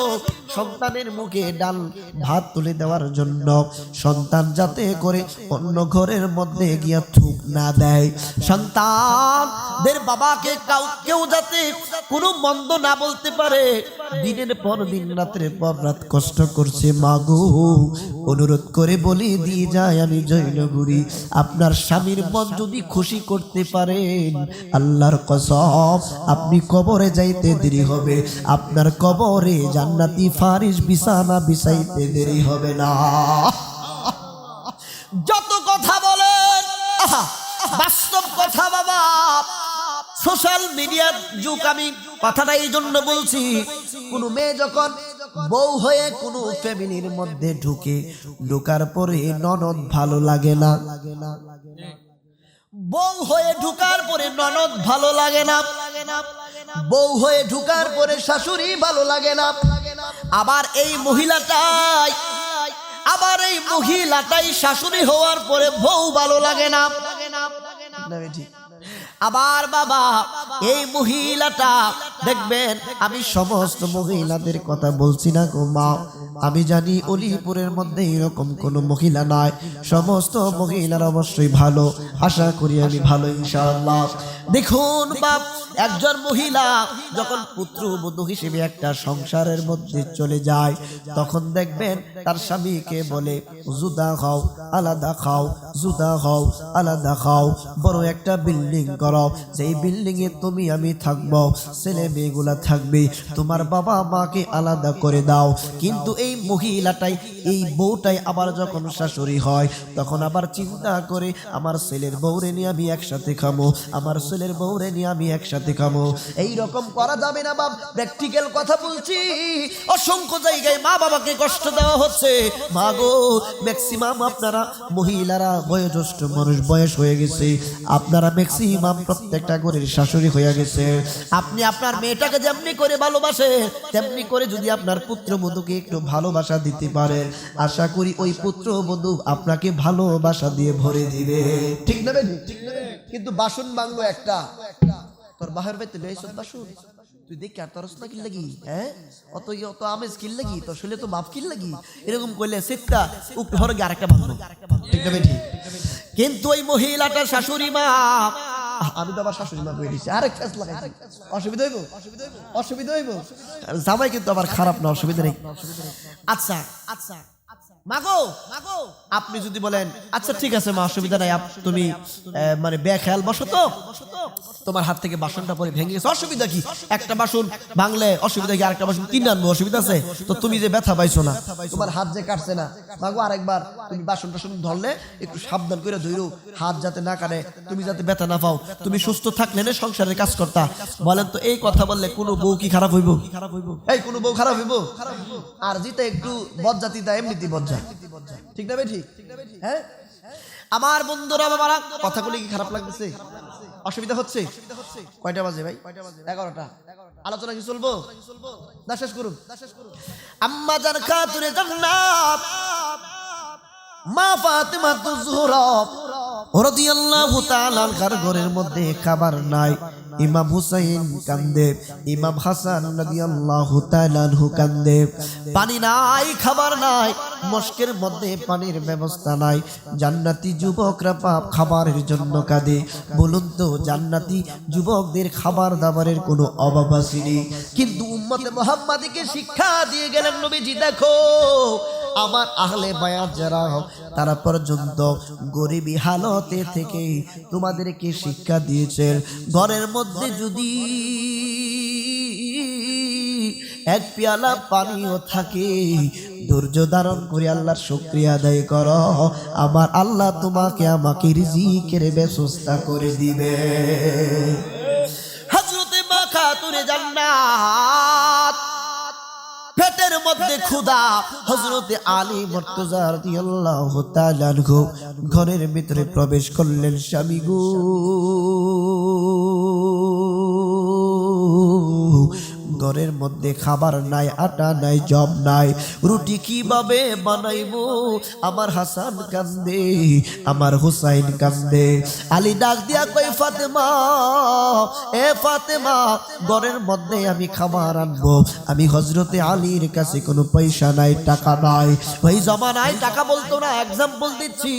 সন্তানের মুখে ডাল ভাত তুলে দেওয়ার জন্য, সন্তান যাতে করে অন্য ঘরের মধ্যে গিয়া থুক না দেয়, সন্তানদের বাবাকে কেউ যাতে কোনো মন্দ না বলতে পারে, দিনের পর দিন রাতের পর রাত কষ্ট করছে। মাগো অনুরোধ করে বলি দিয়ে যায় আমি জৈনগুরি, আপনার স্বামীর মন যদি খুশি করতে পারেন, আল্লাহর কসম আপনি কবরে যাইতে দেরি হবে, আপনার কবরে জান্নাতি ফারিস বিছানা বিছাইতে দেরি হবে না। যত কথা বলেন বাস্তব কথা বাবা, সোশ্যাল মিডিয়ার যুগ, আমি কথাটা এই জন্য বলছি, কোন মেয়ে যখন বউ হয়ে কোনো ফ্যামিলির মধ্যে ঢোকার পরে ননদ ভালো লাগে না, বউ হয়ে ঢোকার পরে ননদ ভালো লাগে না, বউ হয়ে ঢোকার পরে শাশুড়ি ভালো লাগে না, আবার এই মহিলাটাই শাশুড়ি হওয়ার পরে বউ ভালো লাগে না। আবার বাবা এই মহিলাটা দেখবেন, আমি সমস্ত মহিলাদের কথা বলছি না গো মা, আমি জানি অলিপুরের মধ্যে এরকম কোনো মহিলা নাই, সমস্ত মহিলারা অবশ্যই ভালো, আশা করি আমি ভালো ইনশাআল্লাহ। দেখুন বাপ, একজন মহিলা যখন পুত্রবধূ হিসেবে একটা সংসারের মধ্যে চলে যায়, তখন দেখবেন তার স্বামীকে বলে জুদা খাও আলাদা খাও, জুদা খাও আলাদা খাও, বড় একটা বিল্ডিং করো, যেই বিল্ডিং এ তুমি আমি থাকবো, ছেলে মেয়েগুলা থাকবে, তোমার বাবা মাকে আলাদা করে দাও। কিন্তু এই মহিলাটাই, এই বউটাই আবার যখন শাশুড়ি হয়, তখন আবার চিন্তা করে আমার ছেলের বউরে নিয়ে আমি একসাথে খাবো, আমার ছেলের বউরে নিয়ে আমি একসাথে খাবো। এই রকম করা যাবে না বাপ, প্র্যাকটিক্যাল কথা বলছি। অসংখ্য জায়গায় মা বাবাকে কষ্ট দেওয়া হচ্ছে। মা গো, ম্যাক্সিমাম আপনারা মহিলারা বয়োজ্যেষ্ঠ মানুষ, বয়স হয়ে গেছে, আপনারা ম্যাক্সিমাম প্রত্যেকটা ঘরের শাশুড়ি হয়ে গেছে। আপনি আপনার মেয়েটাকে যেমনি করে ভালোবাসে, তেমনি করে যদি আপনার পুত্রবধূকে একটু ভালোবাসা দিতে পারেন, আশা করি ওই পুত্রবধূ আপনাকে ভালোবাসা দিয়ে ভরে দিবে। ঠিক না ভাই? কিন্তু বাসন বাংলো একটা, তোর বাহির বাইতে লইছত বাসন, তুই দেখি আর তোর না কি লাগি, হ্যাঁ অত আমেজ কিল লাগি, তোর শরীরে তো মাপ কিল লাগি, এরকম করলে সেটটা উক্ত হরে গিয়ে আরেকটা বাঁধলো। ঠিক না ভাই? কিন্তু ওই মহিলাটার শাশুড়ি মা, আমি তো আবার শাশুড়ি মা বলে দিচ্ছি, আরেক ফেস লাগাইছি, অসুবিধা হইব? অসুবিধা হইব? জামাই কিন্তু আবার খারাপ না, অসুবিধা নেই। আচ্ছা আচ্ছা মাগো, আপনি যদি বলেন আচ্ছা ঠিক আছে মা, অসুবিধা নাই, তুমি মানে বেখেয়াল বসো তো, তোমার হাত থেকে বাসনটা পরে ভেঙে গেছে, অসুবিধা কি? একটা বাসন ভাঙলে অসুবিধা কি? আরেকটা বাসন কিনে আনবো, অসুবিধা আছে? তো তুমি যে ব্যথা পাইছো না, তোমার হাত যে কাটছে না, মাগো আরেকবার তুমি বাসন টাসন ধরলে একটু সাবধান করে ধরো, হাত যাতে না কাটে, তুমি যাতে ব্যথা না পাও, তুমি সুস্থ থাকলে না সংসারের কাজ করতা। বলেন তো এই কথা বললে কোনো বউ কি খারাপ হইব? এই কোনো বউ খারাপ হইব? আর যেটা একটু বজ্জাতি তা এমনিতেই বজ্জা। ঠিক না ভাই? ঠিক, হ্যাঁ আমার বন্ধুরা বাবারা, কথাগুলি কি খারাপ লাগতেছে? অসুবিধা হচ্ছে? কয়টা বাজে ভাই? 11টা। আলোচনা কি চলবো? না শেষ করুন। আম্মা জান খাতুনে জান্নাত মা ফাতিমাতুজ জোহরা রাদিয়াল্লাহু তাআলা আনহার ঘরের মধ্যে খাবার নাই, ইমাম হুসাইন কান্দে, ইমাম হাসান রাদিয়াল্লাহু তাআলা আনহু কান্দে, পানি নাই, খাবার নাই, মস্কের মধ্যে পানির ব্যবস্থা নাই। জান্নাতি যুবকরা খাবারের জন্য কাঁদে। বলুন তো, জান্নাতি যুবকদের খাবার দাবারের কোনো অভাব আসেনি, কিন্তু উম্মতে মুহাম্মাদীকে শিক্ষা দিয়ে গেলেন নবীজি। দেখো আমার আহলে বায়াত যারা, তারা পর্যন্ত গরিবী হালতে থেকে তোমাদেরকে শিক্ষা দিয়েছেন, ঘরের মধ্যে যদি এক পেয়ালা পানিও থাকে, ধৈর্য ধারণ করে আল্লাহর শুকরিয়া আদায় করো, আমার আল্লাহ তোমাকে আমাকে রিজিকের ব্যবস্থা করে দিবে। হযরতে মা খাতুনে জান্নাত, পেটের মধ্যে ক্ষুধা, হযরতে আলী মুর্তজা রাদিয়াল্লাহু তাআলা আনহু ঘরের ভিতরে প্রবেশ করলেন। স্বামী গো, ঘরের মধ্যে খাবার নাই, আটা নাই, জব নাই, রুটি কিভাবে বানাইবো? আমার হাসান কান্দে, আমার হুসাইন কান্দে। আলী ডাক দিয়া কই, ফাতেমা, এ ফাতেমা, ঘরের মধ্যে আমি খাবার আনবো। আমি হযরতে আলীর কাছে কোনো পয়সা নাই, টাকা নাই। ওই জমানায় টাকা বলতো না, এক্সাম্পল দিচ্ছি,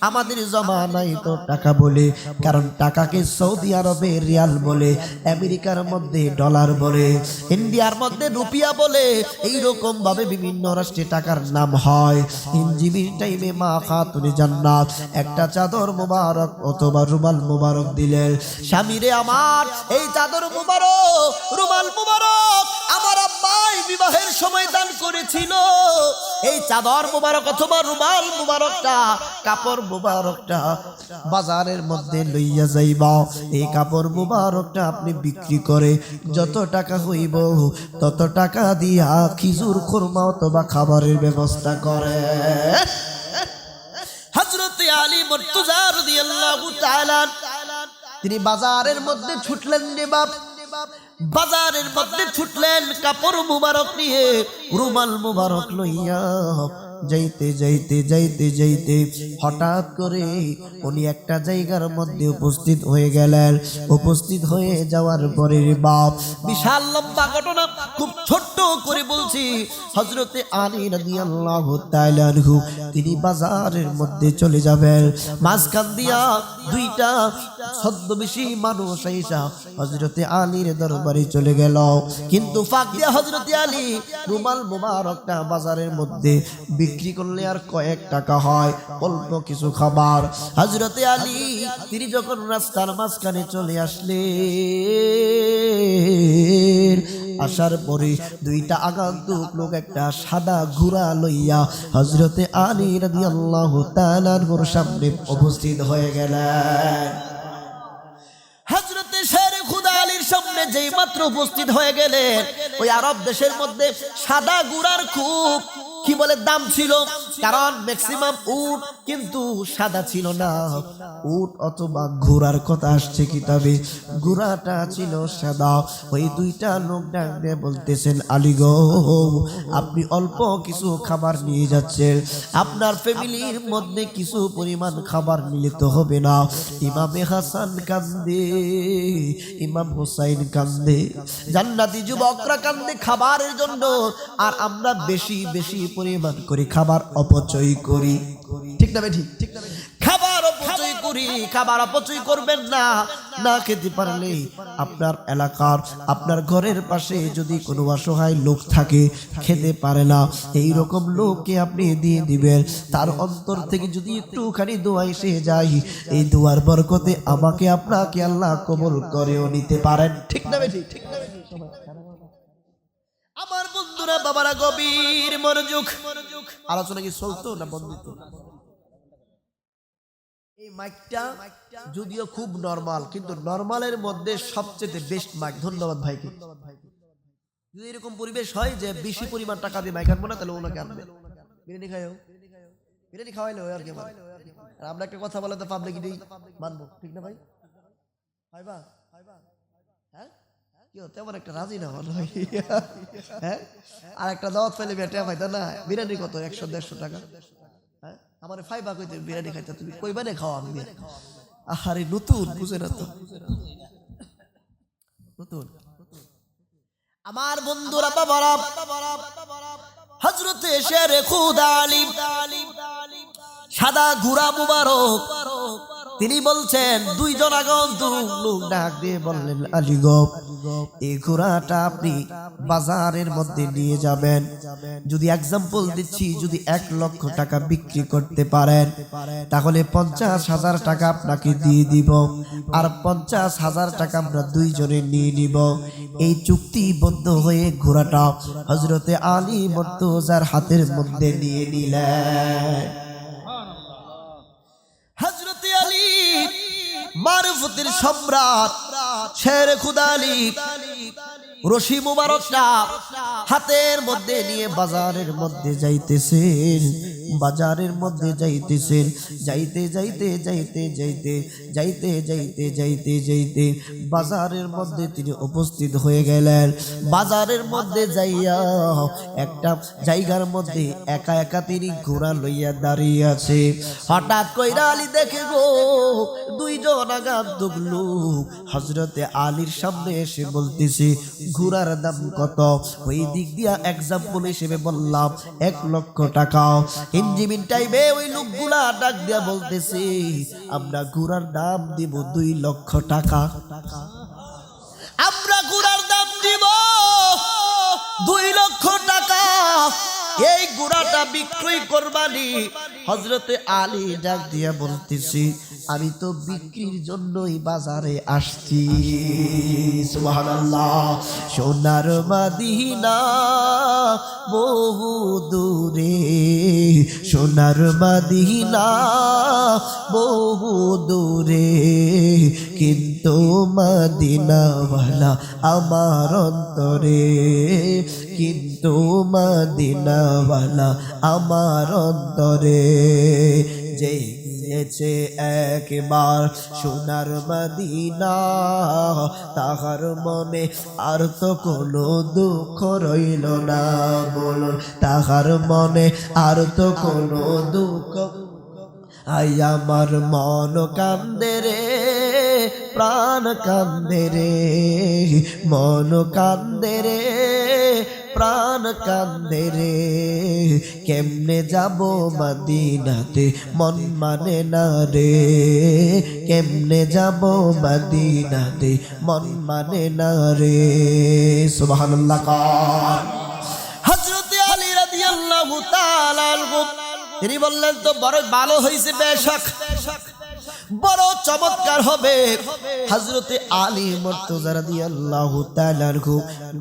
আমাদের জমানায় তো টাকা বলে, কারণ টাকাকে সৌদি আরবে রিয়াল বলে, আমেরিকার মধ্যে ডলার বলে, ইন্ডিয়ার মধ্যে রুপিয়া বলে, এইরকম ভাবে বিভিন্ন রাষ্ট্রে টাকার নাম হয়। ইনজিবির টাইমে মা খাতুনে জান্নাত একটা চাদর মুবারক অথবা রুমাল মুবারক দিলেন, স্বামীরে আমার এই চাদর মুবারক, রুমাল মুবারক আমার আব্বাই বিবাহের সময় দান করেছিল। এই চাদর মুবারক অথবা রুমাল মুবারকটা, কাপড় মুবারকটা বাজারের মধ্যে লইয়া যাইবা। এই কাপড় মুবারকটা আপনি বিক্রি করে যত টাকা হইব তত টাকা দিয়া খিজুর খুরমা অথবা খাবারের ব্যবস্থা করে। হযরত আলী মুর্তজা রাদিয়াল্লাহু তাআলা তিনি বাজারের মধ্যে ছুটলেন রে বাপ, বাজারের মধ্যে ছুটলেন কাপড় মুবারক নিয়ে, রুমাল মুবারক লইয়া। যাইতে যাইতে যাইতে যাইতে হঠাৎ করে উনি একটা জায়গার মধ্যে উপস্থিত হয়ে গেলেন। উপস্থিত হয়ে যাওয়ার পরে বাপ, বিশাল লম্বা ঘটনা, খুব ছোট্ট করে বলছি। হযরতে আলী রাদিয়াল্লাহু তাআলা আনহু তিনি বাজারের মধ্যে চলে যাবেন, মাঝখান দিয়া দুইটা ছদ্মবেশী মানুষ আইসা হযরতে আলীর দরবারে চলে গেল। কিন্তু ফাঁক দিয়া হযরতে আলী রুমাল মুবারকটা বাজারের মধ্যে বিক্রি করলে আর কয়েক টাকা হয়, অল্প কিছু খাবার। হযরতে আলী তিনি যখন রাস্তার মাঝখানে চলে আসলেন, আসার পরে দুইটা আগন্তুক লোক একটা সাদা ঘোড়া লইয়া হযরতে আলী রাদিয়াল্লাহু তাআলা আনহুর সামনে উপস্থিত হয়ে গেলেন। হযরতে শেরে খুদা আলীর সামনে যেই মাত্র উপস্থিত হয়ে গেলেন, ওই আরব দেশের মধ্যে সাদা ঘোড়ার খুব কি বলে দাম ছিল, কারণ ম্যাক্সিমাম উট কিন্তু সাদা ছিল না। উট অথবা ঘোড়ার কথা আসছে কিতাবে, ঘোড়াটা ছিল সাদা। ওই দুইটা লোক ডাক দিয়ে বলতেছেন, আলী গো, আপনি অল্প কিছু খাবার নিয়ে যাচ্ছেন, আপনার ফ্যামিলির মধ্যে কিছু পরিমাণ খাবার নিলে তো হবে না। ইমামে হাসান কান্দে, ইমাম হুসাইন কান্দে, জান্নাতি যুবকরা কান্দে খাবারের জন্য, আর আমরা বেশি বেশি পরিমাণ করে খাবার অপচয় করি। ঠিক না ঠিক? খাবার অপচয় করি। খাবার অপচয় করবেন না। না খেতে পারলে আপনার এলাকার, আপনার ঘরের পাশে যদি কোনো অসহায় লোক থাকে, খেতে পারে না, এই রকম লোককে আপনি দিয়ে দিবেন। তার অন্তর থেকে যদি একটুখানি দোয়া এসে যায়, এই দোয়ার বরকতে আমাকে আপনাকে আল্লাহ কবুল করেও নিতে পারেন। ঠিক না ঠিক? আমার বন্ধুরা, বাবারা, গভীর মনোযোগ। আলোচনা কি চলতো না বন্ধুত্ব? এই মাইকটা যদিও খুব নরমাল, কিন্তু নরমালের মধ্যে সবচেয়ে বেস্ট মাইক। ধন্যবাদ ভাইকে। যদি এরকম পরিবেশ হয় যে বেশি পরিমাণ টাকা দিয়ে মাইক আনবো না, তাহলে ওনাকে আনবে। বিরিয়ানি খাইও, বিরিয়ানি খাওয়াইলে আর কি মানে। আর আমরা একটা কথা বলে তো পাবলিক মানবো, ঠিক না ভাই? ভাইবা হ্যাঁ, কি তেমন একটা রাজি না হলো, হ্যাঁ, আর একটা দাওয়াত পেলে বেটা ভাই না, বিরিয়ানি কত 100-150 টাকা। হ্যাঁ, আমার ফাইবা কইতে বিরিয়ানি খাইতে, তুমি কইবা না খাওয়া আমি। আহারে নতুন, বুঝে না তো নতুন। আমার বন্ধুরা, বাবারা, হযরতে শেরে খুদা আলী সাদা ঘোড়া মুবারক তিনি বলছেন, দুইজন আগন্তুক লোক ডাক দিয়ে বললেন, আলী গো, এই ঘোড়াটা আপনি বাজারের মধ্যে নিয়ে যাবেন। যদি এক্সাম্পল দিচ্ছি, যদি 1 লক্ষ টাকা বিক্রি করতে পারেন, তাহলে 50,000 টাকা আপনাকে দিয়ে দিব, আর 50,000 টাকা আমরা দুইজনে নিয়ে নিব। এই চুক্তিবদ্ধ হয়ে ঘোড়াটা হযরতে আলী মুর্তজার হাতের মধ্যে নিয়ে নিলেন। হযরতে আলী মারুফতের সম্রাট শেরে খুদা আলী রশি মুবারকটা হাতের মধ্যে নিয়ে বাজারের মধ্যে যাইতেছেন। বাজারের মধ্যে যাইতেছেন। যাইতে যাইতে যাইতে যাইতে যাইতে যাইতে যাইতে যাইতে বাজারের মধ্যে তিনি উপস্থিত হয়ে গেলেন। বাজারের মধ্যে যাইয়া একটা জায়গার মধ্যে একা একা তিনি ঘোড়া লইয়া দাঁড়িয়ে আছে। হঠাৎ কইরা আলী দেখে গো দুইজন আগান্তক লোক হযরতে আলীর সামনে এসে বলতেছে ঘোড়ার দাম কত? ওই দিক দিয়া এক্সাম্পল হিসেবে বললাম 1 লক্ষ টাকা। ইঞ্জিন টাইমে ওই লোকগুলা ডাক দিয়া বলতেছে আমরা ঘোড়ার দাম দিব 2 লক্ষ টাকা। আমরা ঘোড়ার দাম দিব 2 লক্ষ টাকা। এই ঘোড়াটা বিক্রয় করবানি? হযরতে আলী ডাক দিয়া বলতেছি আমি তো বিক্রির জন্যই বাজারে আসছি। সুবহানাল্লাহ। সোনার মদিনা বহু দূরে, সোনার মদিনা বহু দূরে, কিন্তু মদিনাওয়ালা আমার অন্তরে, কিন্তু মদিনাওয়ালা আমার অন্তরে। যে গিয়েছে একবার সোনার মদিনা তাহার মনে আর তো কোনো দুঃখ রইল না। বলুন তাহার মনে আর তো কোনো দুঃখ। আই আমার মন কান্দে রে, প্রাণ কান্দে রে, মন কান্দে রে, প্রাণ কান্দে রে। কেমনে যাব মদিনাতে মন মানে না রে, কেমনে যাব মদিনাতে মন মানে না রে। সুবহানাল্লাহ। হযরত আলী রাদিয়াল্লাহু তাআলা আনহু তিনি বললেন তো বড় ভালো হয়েছে, বেশক বড় চমৎকার হবে। হযরতে আলী মুর্তজা রাদিয়াল্লাহু তাআলা আনহু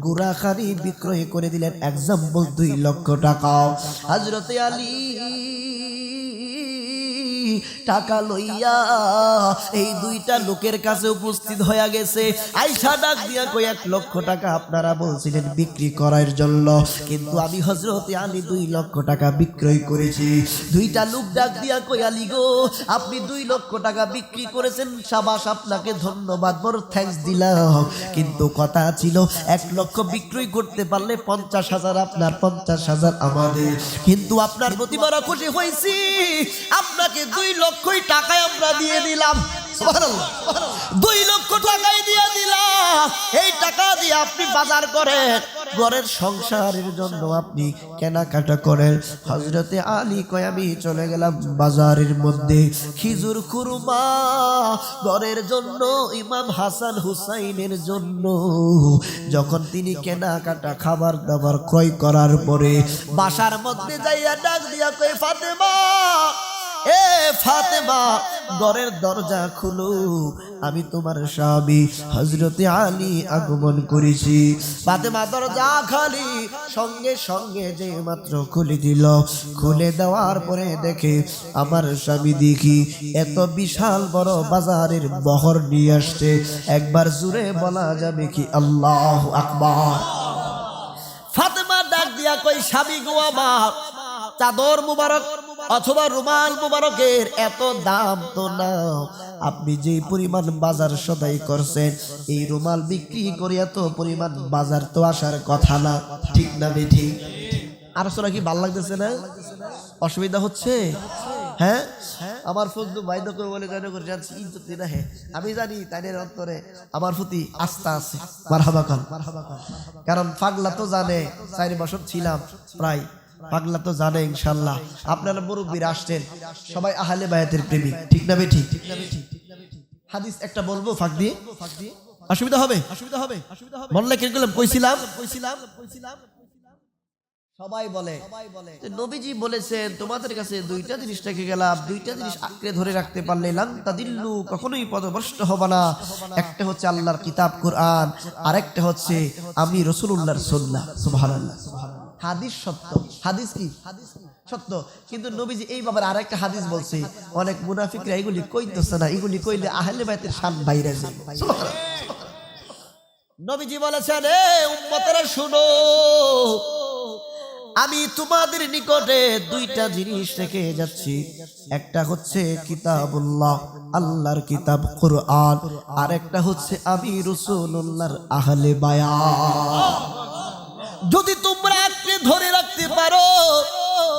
গুরাখানি বিক্রয় করে দিলেন এক্সাম্পল 2 লক্ষ টাকা। হযরতে আলী টাকা লইয়া এই দুইটা লোকের কাছে উপস্থিত হয়ে গেছে। আয়েশা ডাক দিয়া কই 1 লক্ষ টাকা আপনারা বলছিলেন বিক্রি করার জন্য, কিন্তু আমি হযরতে আলী 2 লক্ষ টাকা বিক্রয় করেছি। দুইটা লোক ডাক দিয়া কই আলী গো আপনি 2 লক্ষ টাকা বিক্রি করেছেন, শাবাশ আপনাকে ধন্যবাদ, বড় থ্যাঙ্কস দিলাম। কিন্তু কথা ছিল 1 লক্ষ বিক্রয় করতে পারলে 50,000 আপনার, 50,000 আমাদের। কিন্তু আপনার প্রতি বড় খুশি হয়েছি, আপনাকে 2 লক্ষই টাকায় আমরা দিয়ে দিলাম। সুবহানাল্লাহ। 2 লক্ষ টাকাই দিয়ে দিলাম। এই টাকা দিয়ে আপনি বাজার করেন, ঘরের সংসারের জন্য আপনি কেনাকাটা করেন। হযরতে আলী কয় আমি চলে গেলাম বাজারের মধ্যে খেজুর খুরমা ঘরের জন্য, ইমাম হাসান হুসাইনের জন্য। যখন তিনি কেনাকাটা খাবার দাবার ক্রয় করার পরে বাসার মধ্যে যাইয়া ডাক দিয়া কয় ফাতেমা, এ ফাতেমা ঘরের দরজা খুলো, আমি তোমার স্বামী হযরতে আলী আগমন করেছি। ফাতেমা দরজা খালি, সঙ্গে সঙ্গে যে মাত্র খুলে দিল, খুলে দেওয়ার পরে দেখে আমার স্বামী দেখি এত বিশাল বড় বাজারের বহর নিয়ে আসছে। একবার জুড়ে বলা যাবে কি আল্লাহু আকবার। ফাতেমা ডাক দিয়া কই স্বামী গো আমার, চাদর মুবারক অথবা রুমাল মুবারকের এত দাম তো না, আপনি যে পরিমাণ বাজার সদাই করছেন এই রুমাল বিক্রি করে এত পরিমাণ বাজার তো আসার কথা না, ঠিক না বেঠিক? আর সোনা কি ভাল লাগতেছে না? অসুবিধা হচ্ছে? হ্যাঁ আমার ফজলু বাইদ করে বলে জানো করে যাচ্ছি ইজ্জত না। হ্যাঁ আমি জানি তাদের অন্তরে আমার প্রতি আস্থা আছে। মারহাবা খান, কারণ পাগলা তো জানে 4 বছর ছিলাম প্রায়, পাগলা তো জানে ইনশাআল্লাহ। আপনারা মুরব্বিরা আসছেন সবাই আহলে বায়াতের প্রেমিক, ঠিক না বেঠিক? হাদিস একটা বলবো ফাঁক দিয়ে, অসুবিধা হবে? বললে কি কইছিলাম সবাই বলে নবীজি বলেছেন তোমাদের কাছে 2টা জিনিস রেখে গেলাম, 2টা জিনিস আঁকড়ে ধরে রাখতে পারলে লান তাদিল্লু, কখনোই পথভ্রষ্ট হবে না। একটা হচ্ছে আল্লাহর কিতাব কুরআন, আর একটা হচ্ছে আমি রাসূলুল্লাহর সুন্নাহ। সুবহানাল্লাহ। হাদিস সত্য, হাদিস কি সত্য, কিন্তু নবীজি এই ব্যাপারে আরেকটা হাদিস বলছে। অনেক মুনাফিকরা এগুলি কইতেছে না, এগুলি কইলে আহলে বাইতের শান বাইরে যায়। সুবহানাল্লাহ। নবীজি বলেছেন এ উম্মতেরা শুনো, আমি তোমাদের নিকটে দুইটা জিনিস রেখে যাচ্ছি, একটা হচ্ছে কিতাবুল্লাহ, আল্লাহর কিতাব কুরআন, আর একটা হচ্ছে আমি রাসূলুল্লাহর আহলে বায়াত। যদি তোমরা আঁকড়ে ধরে রাখতে পারো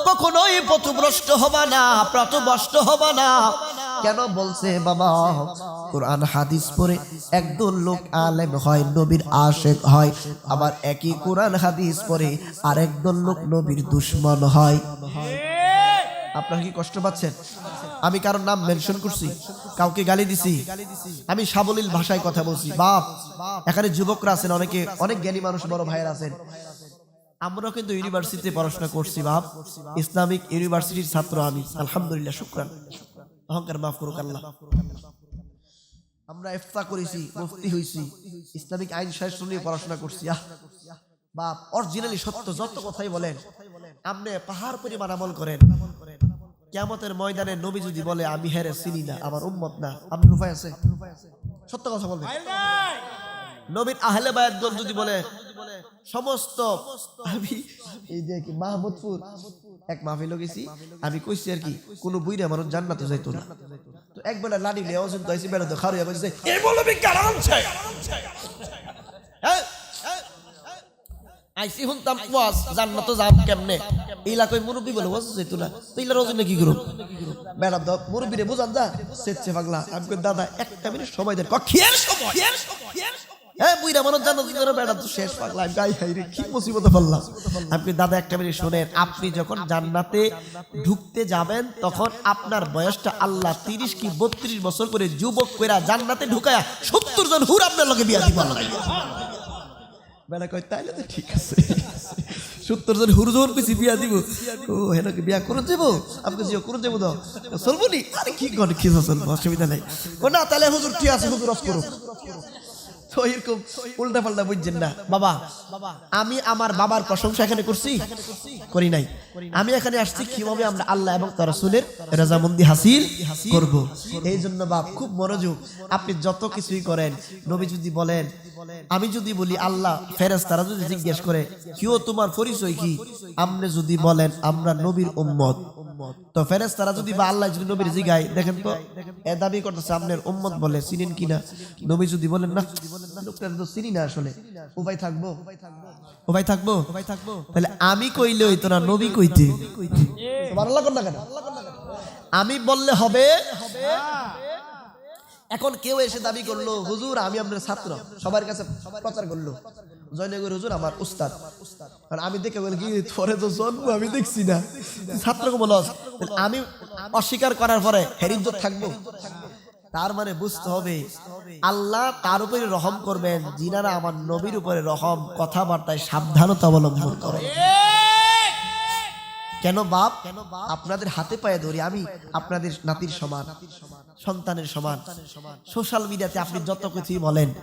কখনোই পথভ্রষ্ট হবা না, পথভ্রষ্ট হবা না। কেন বলছে বাবা? কোরআন হাদিস পড়ে একদল লোক আলেম হয়, নবীর আশেক হয়, আবার একই কোরআন হাদিস পড়ে আর একদল লোক নবীর দুশমন হয়। আপনারা কি কষ্ট পাচ্ছেন? আমি কারোর নাম মেনশন করছি, কাউকে গালি দিছি? আমি সাবলীল ভাষায় কথা বলছি। বাপ, এখানে যুবকরা আছেন, অনেকে অনেক জ্ঞানী মানুষ, বড় ভাইয়েরা আছেন। আমরাও কিন্তু ইউনিভার্সিটিতে পড়াশোনা করছি বাপ, ইসলামিক ইউনিভার্সিটির ছাত্র আমি, আলহামদুলিল্লাহ, শুকরান। অহংকার মাফ করুক আল্লাহ। আমরা ইফতা করেছি, মুফতি হইছি, ইসলামিক আইন শাস্ত্র নিয়ে পড়াশোনা করছি। বাপ, অরিজিনালি সত্য যত কথাই বলেন, আপনি পাহাড় পরিমাণ আমল করেন, কিয়ামতের ময়দানে নবী যদি বলে আমি হেরে চিনি না, আমার উম্মত না, আপনার উপায় আছে? সত্য কথা বলবেন। নবীর আহলে বায়াতগণ যদি বলে সমস্ত, আমি এই যে কি মাহমুদপুর এক মাহফিলে গেছি, আমি কইছি আর কি কোন বুইরা মানুষ জান্নাতে যাইতো না, তো একবেলা লাড়ি লিয়ে ওজন তো আইছি, বেড়া তো খারিয়া কইছে এই বলবি কারণ আছে। আইসি হুনতাম ওয়াজ জান্নাতে যাব কেমনে, ইলা কই মুরব্বি বলে ওয়াজ যাইতো না, তো ইলা ওজনে কি করব? বেড়া দাও মুরব্বিরে বুঝান যা, সেচ্ছে পাগলা। আমি কই দাদা একটা মিনিট সময় দেন। কিয়ের সময়? হ্যাঁ, বুইরা মানুষ জান্নাতে যাবে, বেড়া তো শেষ পাগলা। আমি গাই হাই রে, কি মুসিবতে পড়লাম। আপনি দাদা একটা মিনিট শুনেন, আপনি যখন জান্নাতে ঢুকতে যাবেন তখন আপনার বয়সটা আল্লাহ 30 কি 32 বছর করে যুবক কইরা জান্নাতে ঢুকায়া 70 জন হুর আপনার লগে বিয়া দিবা লাগে। বেড়া কই তাইলে তো ঠিক আছে, 70 জন হুর যখন কইছি বিয়া দিব, ও হেনকে বিয়া করে দেব, আপনি জিও করে দেব দাও, চলবো নি? আরে কি করে, কি চলবো, অসুবিধা নাই। ও না, তাহলে হুজুর ঠিক আছে, হুজুর অফ করুক। তো এরকম উল্টা পাল্টা বুঝছেন না বাবা। আমি আমার বাবার প্রশংসা এখানে করছি, করি নাই। আমি এখানে আসছি কিভাবে আমরা আল্লাহ এবং তার রাসূলের রাজামন্দি হাসিল করব। এই জন্য বাপ খুব মনোযোগ, আপনি যত কিছুই করেন, নবী যদি বলেন, আমি যদি বলি আল্লাহ, ফেরেশতারা যদি জিজ্ঞেস করে কিও তোমার পরিচয় কি, আপনি যদি বলেন আমরা নবীর উম্মত, তো ফেরেশতারা যদি বা আল্লাহ যদি নবীর জিগায়, দেখেন তো এ দাবি করতেছে আপনার উম্মত বলে, চিনেন কিনা? নবী যদি বলেন না, লোকটা তো চিনি না আসলে, উপায় থাকবো, উপায় থাকবো, তাহলে আমি কইলে হইতো না, নবী কইতে। সুবহানাল্লাহ কোন না কেন? আমি বললে হবে। এখন কেউ এসে দাবি করলো হুজুর আমি আপনার ছাত্র, সবার কাছে প্রচার করলো জয়নগর হুজুর আমার উস্তাদ, কারণ আমি দেখে বলি কি পরে তো জন্ম আমি দেখছি না, ছাত্রকে বলো। আমি অস্বীকার করার পরে হের ইজ্জত থাকবো? তার মানে বুঝতে হবে আল্লাহ তার উপরে রহম করবেন যিনারা আমার নবীর উপরে রহম কথাবার্তায় সাবধানতা অবলম্বন করে। কেন বাপ? আপনাদের হাতে পায়ে ধরি, আমি আপনাদের নাতির সমান, সন্তানের সমান। সোশ্যাল মিডিয়াতে আপনি যত কিছুই বলেন,